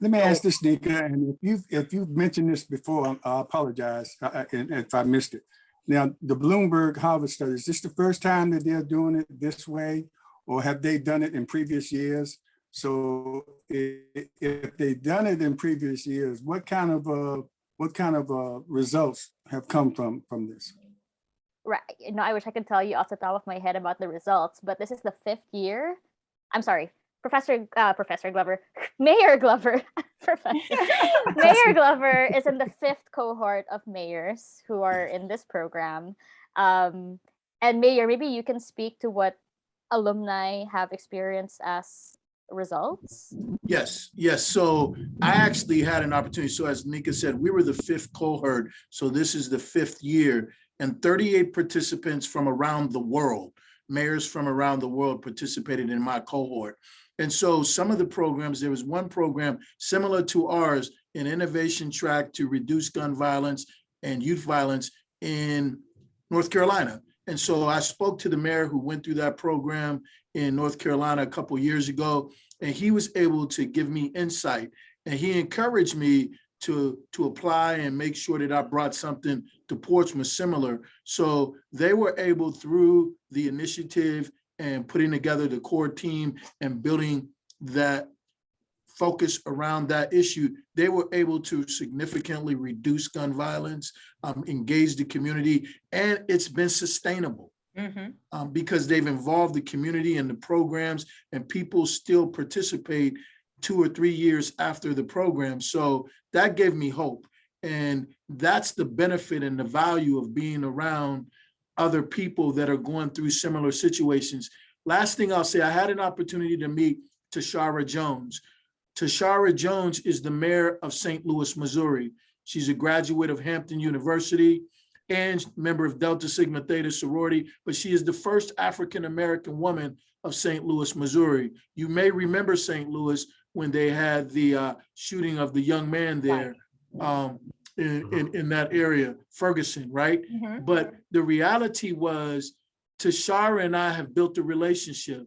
me ask this, Nicah, and if you've mentioned this before, I apologize if I missed it. Now, the Bloomberg Harvard study, is this the first time that they're doing it this way, or have they done it in previous years? So if they've done it in previous years, what kind of results have come from this? Right. You know, I wish I could tell you off the top of my head about the results, but this is the 5th year. I'm sorry, Professor Glover, Mayor Glover, Mayor Glover is in the 5th cohort of mayors who are in this program. And Mayor, maybe you can speak to what alumni have experienced as results. Yes. So I actually had an opportunity. So as Nicah said, we were the 5th cohort. So this is the 5th year, and 38 participants from around the world, mayors from around the world participated in my cohort. And so some of the programs, there was one program similar to ours, an innovation track to reduce gun violence and youth violence in North Carolina. And so I spoke to the mayor who went through that program in North Carolina a couple of years ago, and he was able to give me insight, and he encouraged me to apply and make sure that I brought something to Portsmouth similar. So they were able, through the initiative and putting together the core team and building that focus around that issue, they were able to significantly reduce gun violence, engage the community, and it's been sustainable. Because they've involved the community in the programs, and people still participate 2 or 3 years after the program. So that gave me hope. And that's the benefit and the value of being around other people that are going through similar situations. Last thing I'll say, I had an opportunity to meet Tashara Jones. Tashara Jones is the mayor of St. Louis, Missouri. She's a graduate of Hampton University and member of Delta Sigma Theta sorority, but she is the first African-American woman of St. Louis, Missouri. You may remember St. Louis when they had the shooting of the young man there in that area, Ferguson, right? But the reality was, Tashara and I have built a relationship.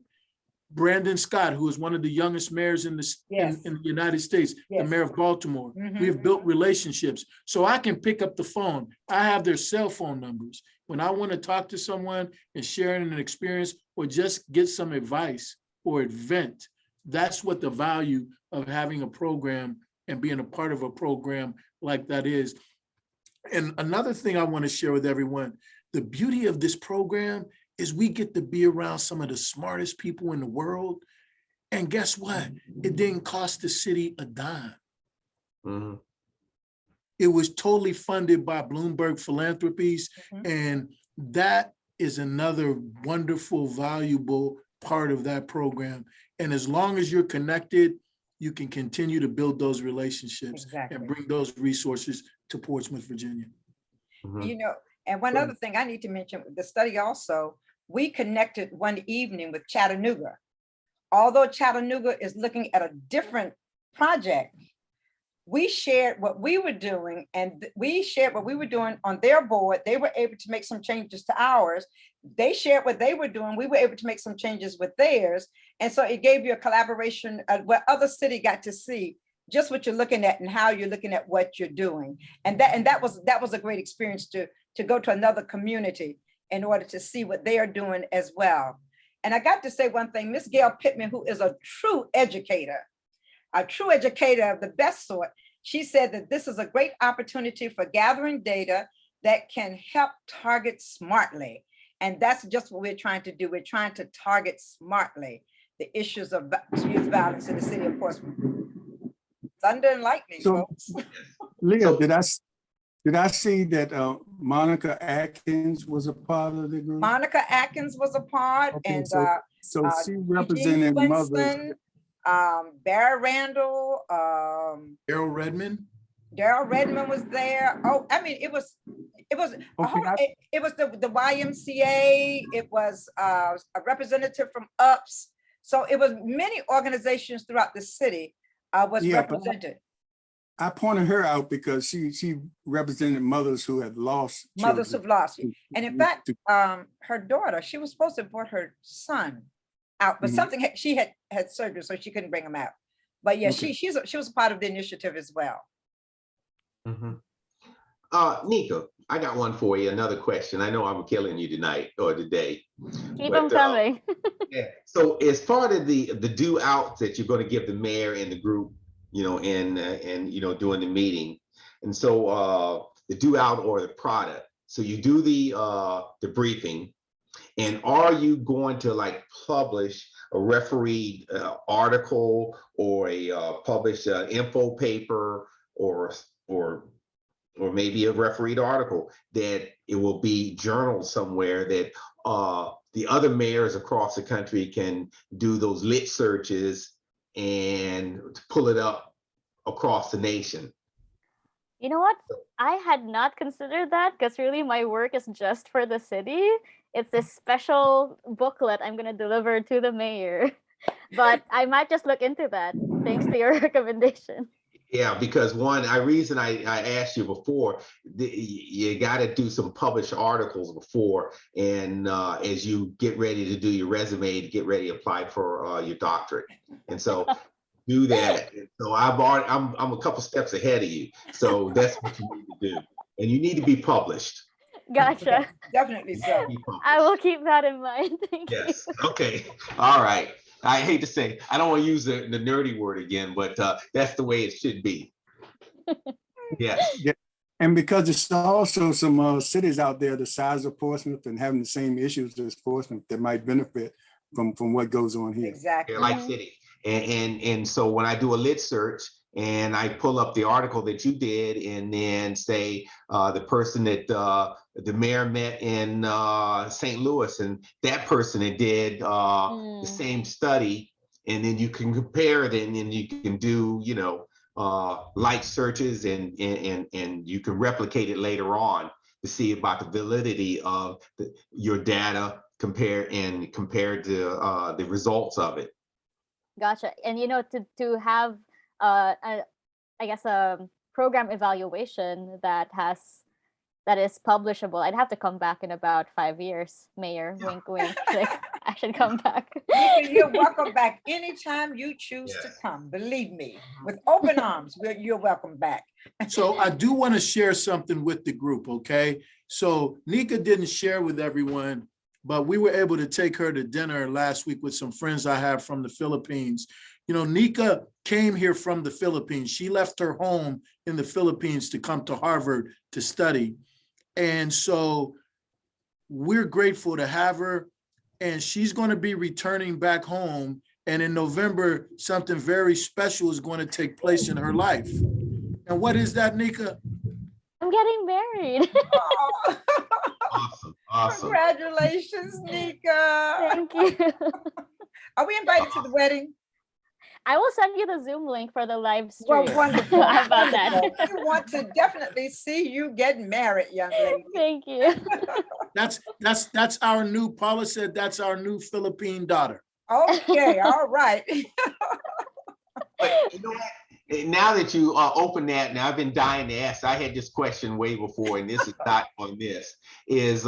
Brandon Scott, who is one of the youngest mayors in the United States, the mayor of Baltimore. We have built relationships. So I can pick up the phone. I have their cell phone numbers. When I want to talk to someone and share an experience or just get some advice or vent, that's what the value of having a program and being a part of a program like that is. And another thing I want to share with everyone, the beauty of this program is we get to be around some of the smartest people in the world. And guess what? It didn't cost the city a dime. It was totally funded by Bloomberg Philanthropies. And that is another wonderful, valuable part of that program. And as long as you're connected, you can continue to build those relationships and bring those resources to Portsmouth, Virginia. You know, and one other thing I need to mention, the study also, we connected one evening with Chattanooga. Although Chattanooga is looking at a different project, we shared what we were doing, and we shared what we were doing on their board. They were able to make some changes to ours. They shared what they were doing. We were able to make some changes with theirs. And so it gave you a collaboration where other city got to see just what you're looking at and how you're looking at what you're doing. And that was a great experience to go to another community in order to see what they are doing as well. And I got to say one thing, Miss Gail Pittman, who is a true educator of the best sort, she said that this is a great opportunity for gathering data that can help target smartly. And that's just what we're trying to do. We're trying to target smartly the issues of youth violence in the city of Portsmouth. Thunder and lightning, So, folks. Leah, did I see that Monica Atkins was a part of the group? Monica Atkins was a part, Okay, and so she Eugene represented mothers. Winston, Barry Randall, Errol Redmond. Daryl Redmond was there. Oh, I mean, it was Okay, it was the YMCA. It was a representative from UPS. So it was many organizations throughout the city was Yeah, but represented. I pointed her out because she represented mothers who had lost Mothers children. who've lost you. And in fact, her daughter, she was supposed to have brought her son out, but Mhm. something she had surgery, so she couldn't bring him out. But yeah, Okay. she was a part of the initiative as well. Mhm. Nicah, I got one for you. Another question. I know I'm killing you tonight or today. Keep But, them coming. Yeah. So as part of the due out that you're going to give the mayor and the group, and during the meeting, and so the due out or the product. So you do the briefing, and are you going to like publish a refereed article or a publish info paper or maybe a refereed article that it will be journaled somewhere that the other mayors across the country can do those lit searches and pull it up across the nation? You know what? I had not considered that because really my work is just for the city. It's this special booklet I'm going to deliver to the mayor. But I might just look into that. Thanks to your recommendation. Yeah, because reason I asked you before, you got to do some published articles before, and as you get ready to do your resume, to get ready to apply for your doctorate, and so do that. So I'm a couple steps ahead of you, so that's what you need to do, and you need to be published. Gotcha. Definitely so. I will keep that in mind. Thank Yes. you. Okay. All right. I hate to say, I don't want to use the nerdy word again, but that's the way it should be. Yes. Yeah. And because there's also some cities out there the size of Portsmouth and having the same issues as Portsmouth that might benefit from what goes on here. Exactly. Like city. And so when I do a lit search and I pull up the article that you did and then say the person that the mayor met in St. Louis, and that person that did the same study, and then you can compare it, and then you can do light searches and you can replicate it later on to see about the validity of your data compared to the results of it. Gotcha. And to have I guess a program evaluation that is publishable, I'd have to come back in about 5 years, Mayor. Yeah. Wink, wink. I should come back. You're welcome back anytime you choose to come. Believe me, with open arms, you're welcome back. So I do want to share something with the group, okay? So Nicah didn't share with everyone, but we were able to take her to dinner last week with some friends I have from the Philippines. Nicah came here from the Philippines. She left her home in the Philippines to come to Harvard to study. And so we're grateful to have her, and she's going to be returning back home. And in November, something very special is going to take place in her life. And what is that, Nicah? I'm getting married. Oh, Awesome. congratulations, Nicah. Thank you. Are we invited to the wedding? I will send you the Zoom link for the live stream. Well, wonderful. How about that? We want to definitely see you get married, young lady. Thank you. That's our new, Paula said that's our new Philippine daughter. Okay, all right. But Now that you open that, now I've been dying to ask. I had this question way before, and this is not on this. Is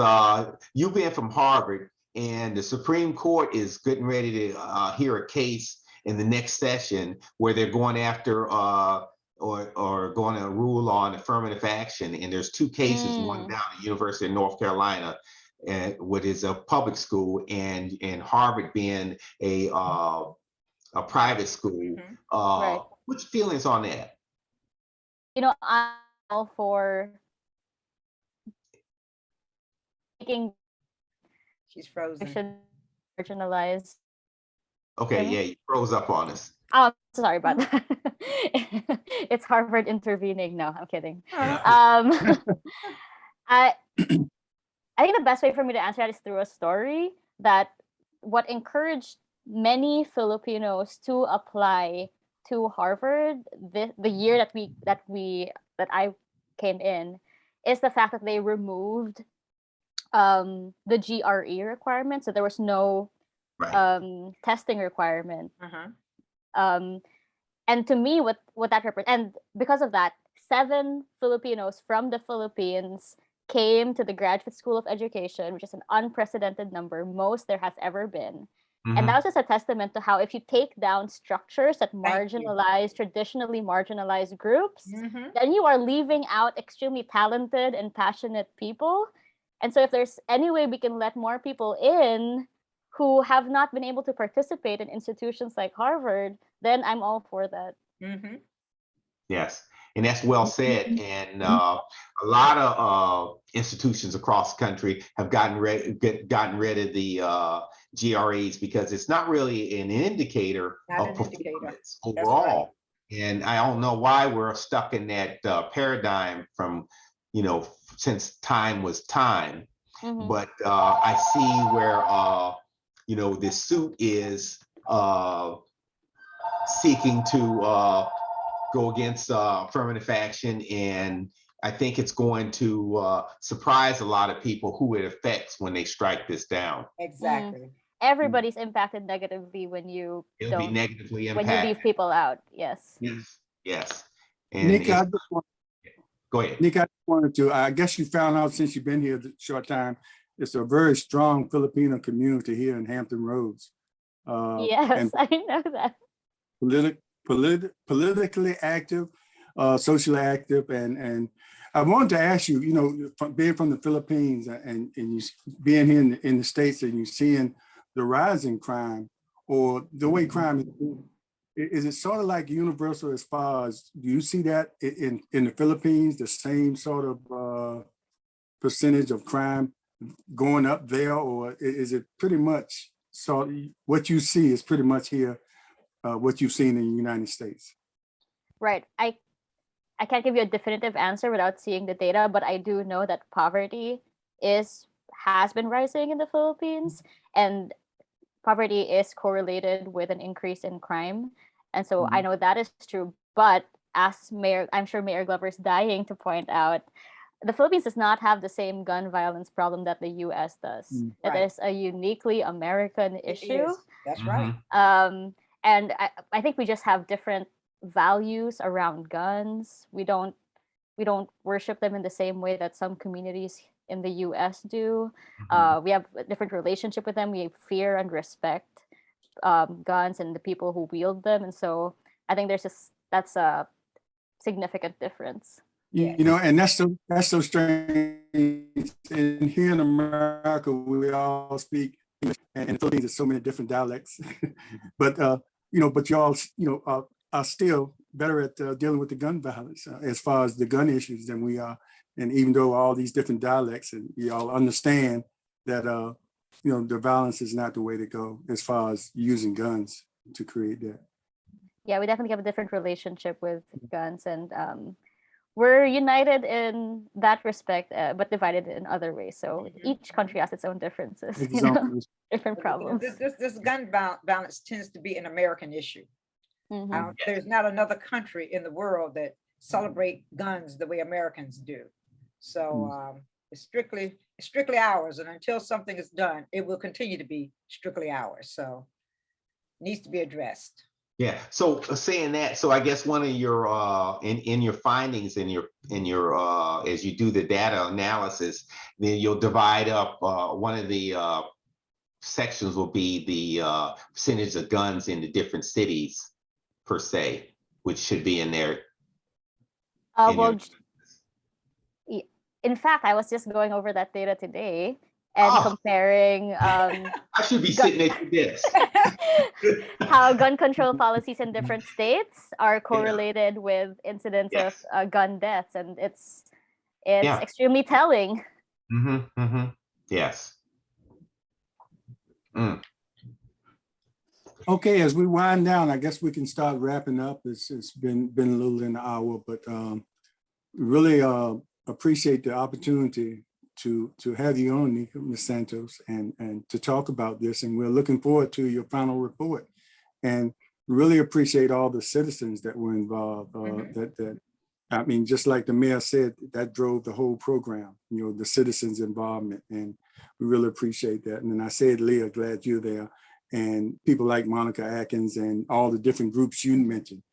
you being from Harvard, and the Supreme Court is getting ready to hear a case in the next session where they're going after or going to rule on affirmative action. And there's two cases, one down at the University of North Carolina, what is a public school, and Harvard being a private school. Right. What's feelings on that? You know, I'm all for making She's frozen. should marginalize. Okay, Hear me? yeah, you froze up on us. Oh, sorry about that. It's Harvard intervening. No, I'm kidding. Uh-huh. I think the best way for me to answer that is through a story that what encouraged many Filipinos to apply to Harvard the year that I came in is the fact that they removed the GRE requirement, so there was no Right. testing requirement. Uh-huh. And to me, what that represents, and because of that, 7 Filipinos from the Philippines came to the Graduate School of Education, which is an unprecedented number, most there has ever been. And that was just a testament to how if you take down structures that Thank you. marginalize, traditionally marginalized groups, Mhm. then you are leaving out extremely talented and passionate people. And so if there's any way we can let more people in who have not been able to participate in institutions like Harvard, then I'm all for that. Mhm. Yes, and that's well said. And a lot of institutions across the country have gotten rid of the GREs because it's not really an indicator Not of an indicator. performance That's right. overall. And I don't know why we're stuck in that paradigm from, since time was time. Mhm. But I see where, this suit is seeking to go against affirmative action, and I think it's going to surprise a lot of people who it affects when they strike this down. Exactly. Everybody's impacted negatively when you It'll be don't negatively when you leave impacted. people out. Yes. Yes, yes. And Nicah, it's, go ahead. Nicah, I just wanted to, I guess you found out since you've been here a short time, it's a very strong Filipino community here in Hampton Roads. Yes, And I know that. politically active, socially active, and I wanted to ask you, being from the Philippines and you being here in the States and you seeing the rise in crime or the way crime is it sort of like universal as far as, do you see that in the Philippines, the same sort of percentage of crime going up there, or is it pretty much what you see is pretty much here, what you've seen in the United States? Right. I can't give you a definitive answer without seeing the data, but I do know that poverty has been rising in the Philippines, and poverty is correlated with an increase in crime. And so I know that is true. But as I'm sure Mayor Glover is dying to point out, the Philippines does not have the same gun violence problem that the US does. That Right. is a uniquely American It issue. is. That's right. And I think we just have different values around guns. We don't worship them in the same way that some communities in the US do. We have a different relationship with them. We fear and respect guns and the people who wield them. And so I think that's a significant difference. And that's so strange. And here in America, we all speak English, and in the Philippines, there's so many different dialects. But but y'all, are still better at dealing with the gun violence as far as the gun issues than we are. And even though all these different dialects, and y'all understand that the violence is not the way to go as far as using guns to create that. Yeah, we definitely have a different relationship with guns, and we're united in that respect, but divided in other ways. So each country has its own differences, different problems. This gun violence tends to be an American issue. There's not another country in the world that celebrate guns the way Americans do. So it's strictly ours, and until something is done, it will continue to be strictly ours. So it needs to be addressed. Yeah. So saying that, so I guess one of your in your findings in your as you do the data analysis, then you'll divide up one of the sections will be the percentage of guns in the different cities per se, which should be in there. In Well, your, in fact, I was just going over that data today and Oh. comparing I should be Gun- sitting at your desk. how gun control policies in different states are correlated with incidents Yes. of gun deaths, and it's Yeah. extremely telling. Yes. Mm. Okay, as we wind down, I guess we can start wrapping up. It's been a little in an hour, but really appreciate the opportunity to have you on, Nicah, Ms. Santos, and to talk about this. And we're looking forward to your final report. And really appreciate all the citizens that were involved. That I mean, just like the mayor said, that drove the whole program. You know, the citizens' involvement, and we really appreciate that. And then I said, Leah, glad you're there. And people like Monica Atkins and all the different groups you mentioned.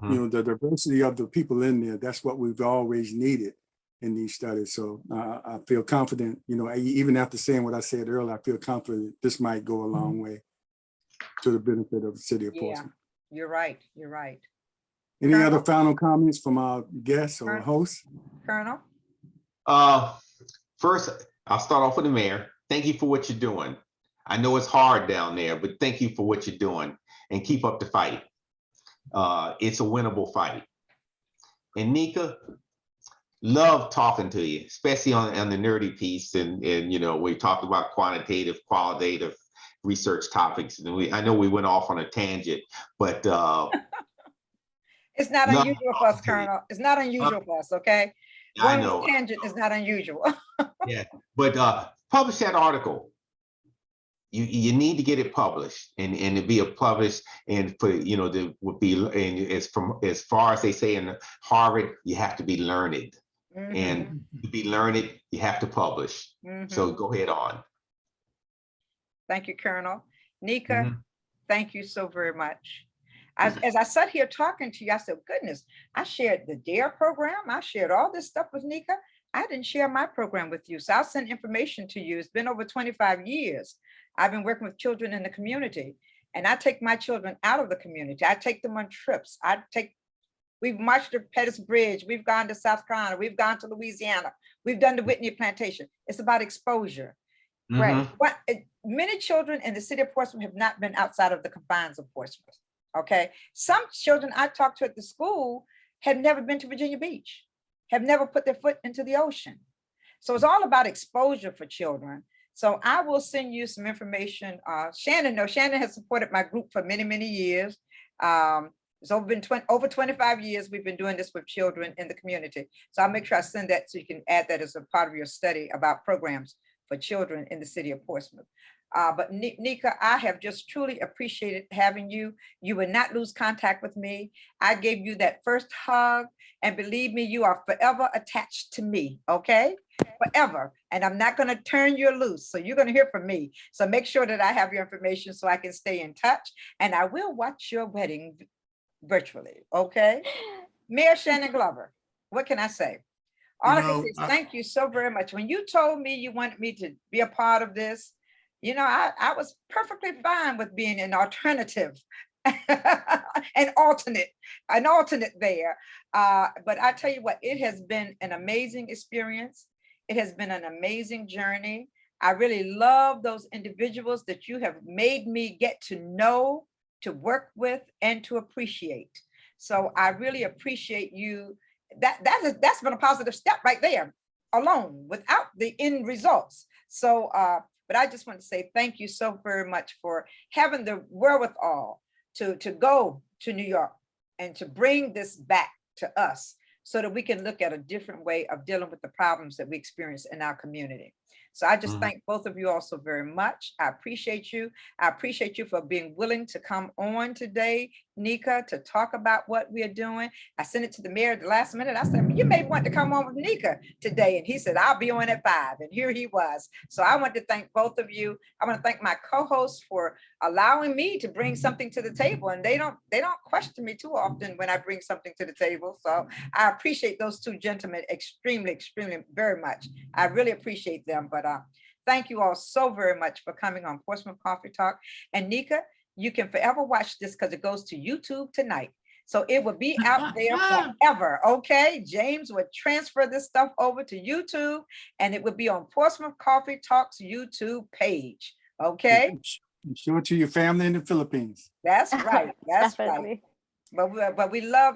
You know, the diversity of the people in there, that's what we've always needed in these studies. So I feel confident, you know, even after saying what I said earlier, I feel confident this might go a long way to the benefit of the city of Portsmouth. You're right. You're right. Any Colonel? other final comments from our guests or hosts? Colonel? First, I'll start off with the mayor. Thank you for what you're doing. I know it's hard down there, but thank you for what you're doing, and keep up the fight. It's a winnable fight. And Nicah, love talking to you, especially on the nerdy piece. And you know, we talked about quantitative, qualitative research topics. And I know we went off on a tangent, but it's not unusual for us, Colonel. It's not unusual for us, okay? I know. One tangent is not unusual. Yeah, but publish that article. You need to get it published, and to be a published, and for there would be, and it's from as far as they say in Harvard, you have to be learned, and to be learned, you have to publish. So go ahead on. Thank you, Colonel. Nicah, thank you so very much. As I sat here talking to you, I said, goodness, I shared the DARE program. I shared all this stuff with Nicah. I didn't share my program with you. So I'll send information to you. It's been over 25 years. I've been working with children in the community, and I take my children out of the community. I take them on trips. We've marched to Pettus Bridge. We've gone to South Carolina. We've gone to Louisiana. We've done the Whitney Plantation. It's about exposure. Right. Many children in the city of Portsmouth have not been outside of the confines of Portsmouth. Okay. Some children I talked to at the school have never been to Virginia Beach, have never put their foot into the ocean. So it's all about exposure for children. So I will send you some information. Shannon has supported my group for many, many years. It's over 25 years we've been doing this with children in the community. So I'll make sure I send that so you can add that as a part of your study about programs for children in the city of Portsmouth. But Nicah, I have just truly appreciated having you. You would not lose contact with me. I gave you that first hug, and believe me, you are forever attached to me, okay? Forever. And I'm not going to turn you loose. So you're going to hear from me. So make sure that I have your information so I can stay in touch. And I will watch your wedding virtually, okay? Mayor Shannon Glover, what can I say? All I can say is thank you so very much. When you told me you wanted me to be a part of this, I was perfectly fine with being an alternative, an alternate there. But I tell you what, it has been an amazing experience. It has been an amazing journey. I really love those individuals that you have made me get to know, to work with, and to appreciate. So I really appreciate you. That's been a positive step right there alone without the end results. So, but I just want to say thank you so very much for having the wherewithal to go to New York and to bring this back to us so that we can look at a different way of dealing with the problems that we experience in our community. So I just Mhm. thank both of you all so very much. I appreciate you. I appreciate you for being willing to come on today, Nicah, to talk about what we are doing. I sent it to the mayor at the last minute. I said, you may want to come on with Nicah today. And he said, I'll be on at 5. And here he was. So I want to thank both of you. I want to thank my co-hosts for allowing me to bring something to the table. And they don't question me too often when I bring something to the table. So I appreciate those two gentlemen extremely, very much. I really appreciate them. But thank you all so very much for coming on Portsmouth Coffee Talk. And Nicah, you can forever watch this because it goes to YouTube tonight. So it will be out there forever. Okay. James would transfer this stuff over to YouTube and it would be on Portsmouth Coffee Talks YouTube page. Okay. Show it to your family in the Philippines. That's right. That's right. Definitely. But we love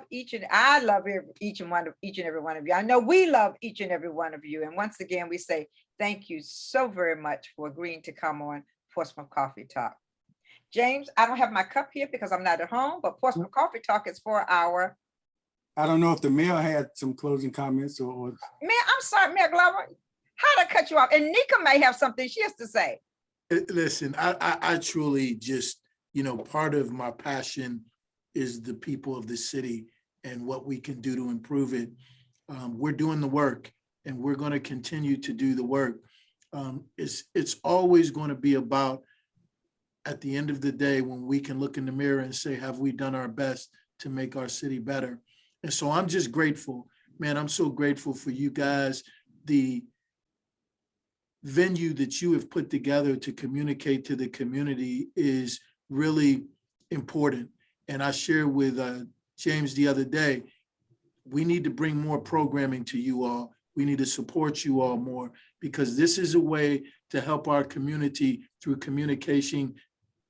I love each and every one of you. I know we love each and every one of you. And once again, we say thank you so very much for agreeing to come on Portsmouth Coffee Talk. James, I don't have my cup here because I'm not at home, but Portsmouth Coffee Talk is for our. I don't know if the mayor had some closing comments or. Man, I'm sorry, Mayor Glover. How'd I cut you off? And Nicah may have something she has to say. Listen, I truly just, part of my passion is the people of the city and what we can do to improve it. We're doing the work and we're going to continue to do the work. It's always going to be about, at the end of the day, when we can look in the mirror and say, have we done our best to make our city better? And so I'm just grateful, man. I'm so grateful for you guys, the venue that you have put together to communicate to the community is really important. And I shared with James the other day, we need to bring more programming to you all. We need to support you all more because this is a way to help our community through communication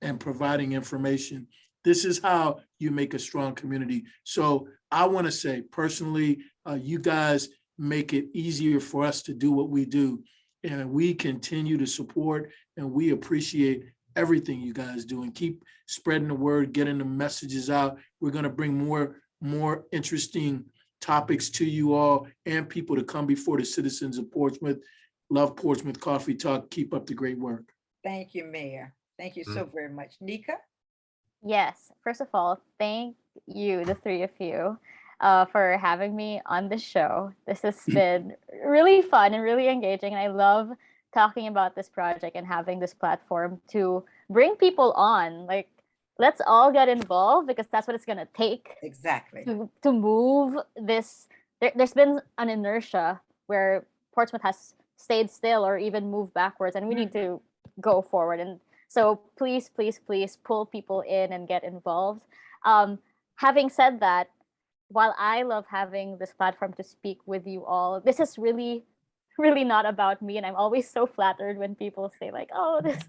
and providing information. This is how you make a strong community. So I want to say personally, you guys make it easier for us to do what we do. And we continue to support and we appreciate everything you guys do and keep spreading the word, getting the messages out. We're going to bring more interesting topics to you all and people to come before the citizens of Portsmouth. Love Portsmouth Coffee Talk. Keep up the great work. Thank you, Mayor. Thank you so very much. Nicah? Yes. First of all, thank you, the three of you, for having me on the show. This has been really fun and really engaging. And I love talking about this project and having this platform to bring people on. Like, let's all get involved because that's what it's going to take. Exactly. To move this. There's been an inertia where Portsmouth has stayed still or even moved backwards, and we need to go forward. And so please pull people in and get involved. Having said that, while I love having this platform to speak with you all, this is really not about me. And I'm always so flattered when people say like, oh, this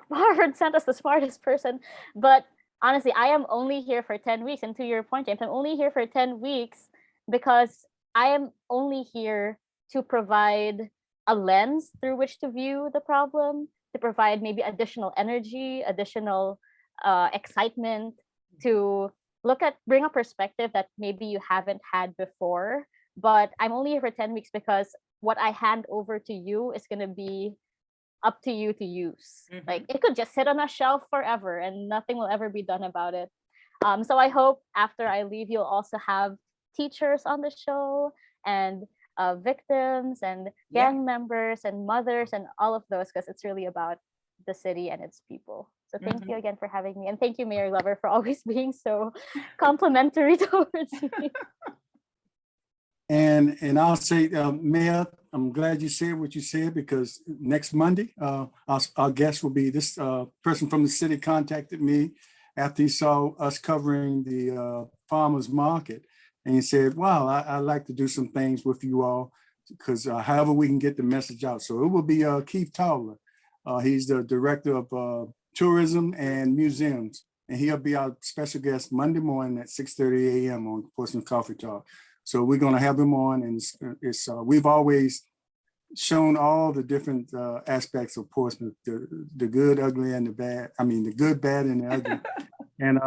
Harvard sent us the smartest person. But honestly, I am only here for 10 weeks. And to your point, James, I'm only here for 10 weeks because I am only here to provide a lens through which to view the problem, to provide maybe additional energy, additional excitement, to bring a perspective that maybe you haven't had before. But I'm only here for 10 weeks because what I hand over to you is going to be up to you to use. Like, it could just sit on a shelf forever and nothing will ever be done about it. So I hope after I leave, you'll also have teachers on the show and victims and gang members and mothers and all of those, because it's really about the city and its people. So thank you again for having me. And thank you, Mayor Glover, for always being so complimentary towards me. And I'll say, Mayor, I'm glad you said what you said because next Monday, our guest will be this person from the city contacted me after he saw us covering the farmers market. And he said, wow, I'd like to do some things with you all because however we can get the message out. So it will be Keith Towler. He's the director of tourism and museums. And he'll be our special guest Monday morning at 6:30 a.m. on Portsmouth Coffee Talk. So we're going to have him on, and we've always shown all the different aspects of Portsmouth, the good, ugly, and the bad. I mean, the good, bad, and the ugly. And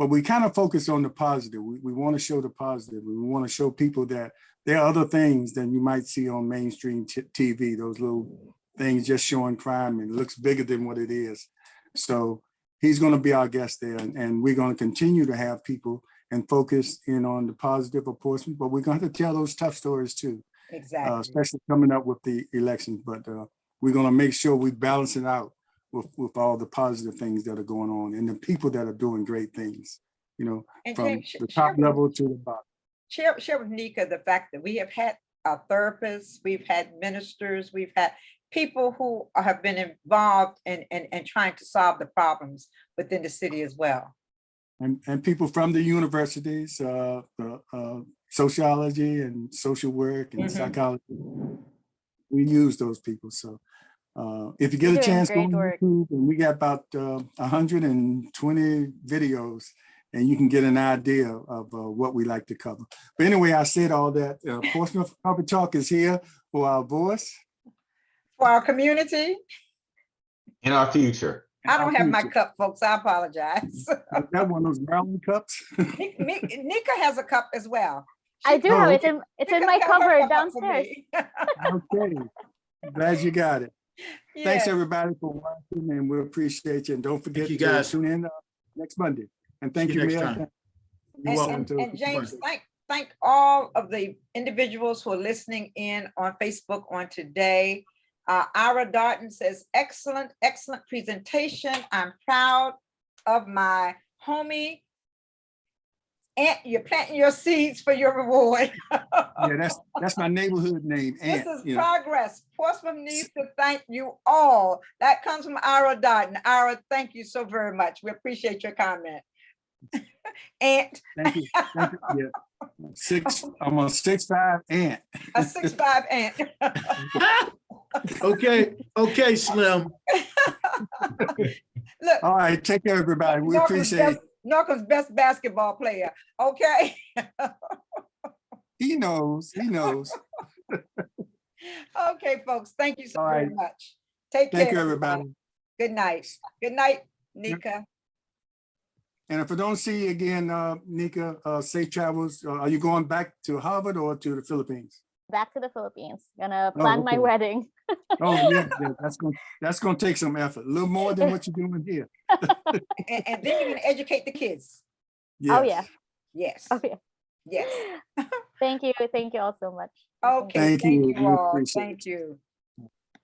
but we kind of focus on the positive. We want to show the positive. We want to show people that there are other things than you might see on mainstream TV, those little things just showing crime and it looks bigger than what it is. So he's going to be our guest there, and we're going to continue to have people and focus in on the positive of Portsmouth, but we're going to have to tell those tough stories too, Exactly. especially coming up with the elections. But we're going to make sure we balance it out with all the positive things that are going on and the people that are doing great things, you know, And from James, the top level to the bottom. share with Nicah the fact that we have had therapists, we've had ministers, we've had people who have been involved in trying to solve the problems within the city as well. And people from the universities, sociology and social work and psychology, we use those people. So if you get You're a doing chance, go great on work. YouTube, and we got about 120 videos, and you can get an idea of what we like to cover. But anyway, I said all that. Portsmouth Coffee Talk is here for our voice. For our community. In our future. I don't have my cup, folks. I apologize. That one of those Maryland cups. Nicah has a cup as well. I do Oh, have okay. it's in my cupboard downstairs. Okay, glad you got it. Thanks Yes. everybody for watching, and we appreciate you. And don't forget you, to guys. tune in next Monday. And thank See you, you next Mayor. time. You're welcome to. And James, thank all of the individuals who are listening in on Facebook on today. Ira Darton says, excellent presentation. I'm proud of my homie. And you're planting your seeds for your reward. Yeah, that's my neighborhood name. This Ant, is progress. Portsmouth needs to thank you all. That comes from Ira Darton. Ira, thank you so very much. We appreciate your comment. Ant. Thank you. Thank you. Yeah. I'm a 6'5" ant. A 6'5" ant. Okay, Slim. Look, All right, take care, everybody. We appreciate it. Norco's best basketball player. Okay. He knows. Okay, folks. Thank you so All very right. much. Take care. Thank you, everybody. Good night. Good night, Nicah. And if I don't see you again, Nicah, safe travels. Are you going back to Harvard or to the Philippines? Back to the Philippines. Gonna plan my okay. wedding. Oh yeah, that's gonna take some effort. A little more than what you're doing here. And then you're gonna educate the kids. Yes. Oh yeah. Yes. Oh yeah. Yes. Thank you all so much. Okay. Thank Thank you. you We all. appreciate it. Thank you.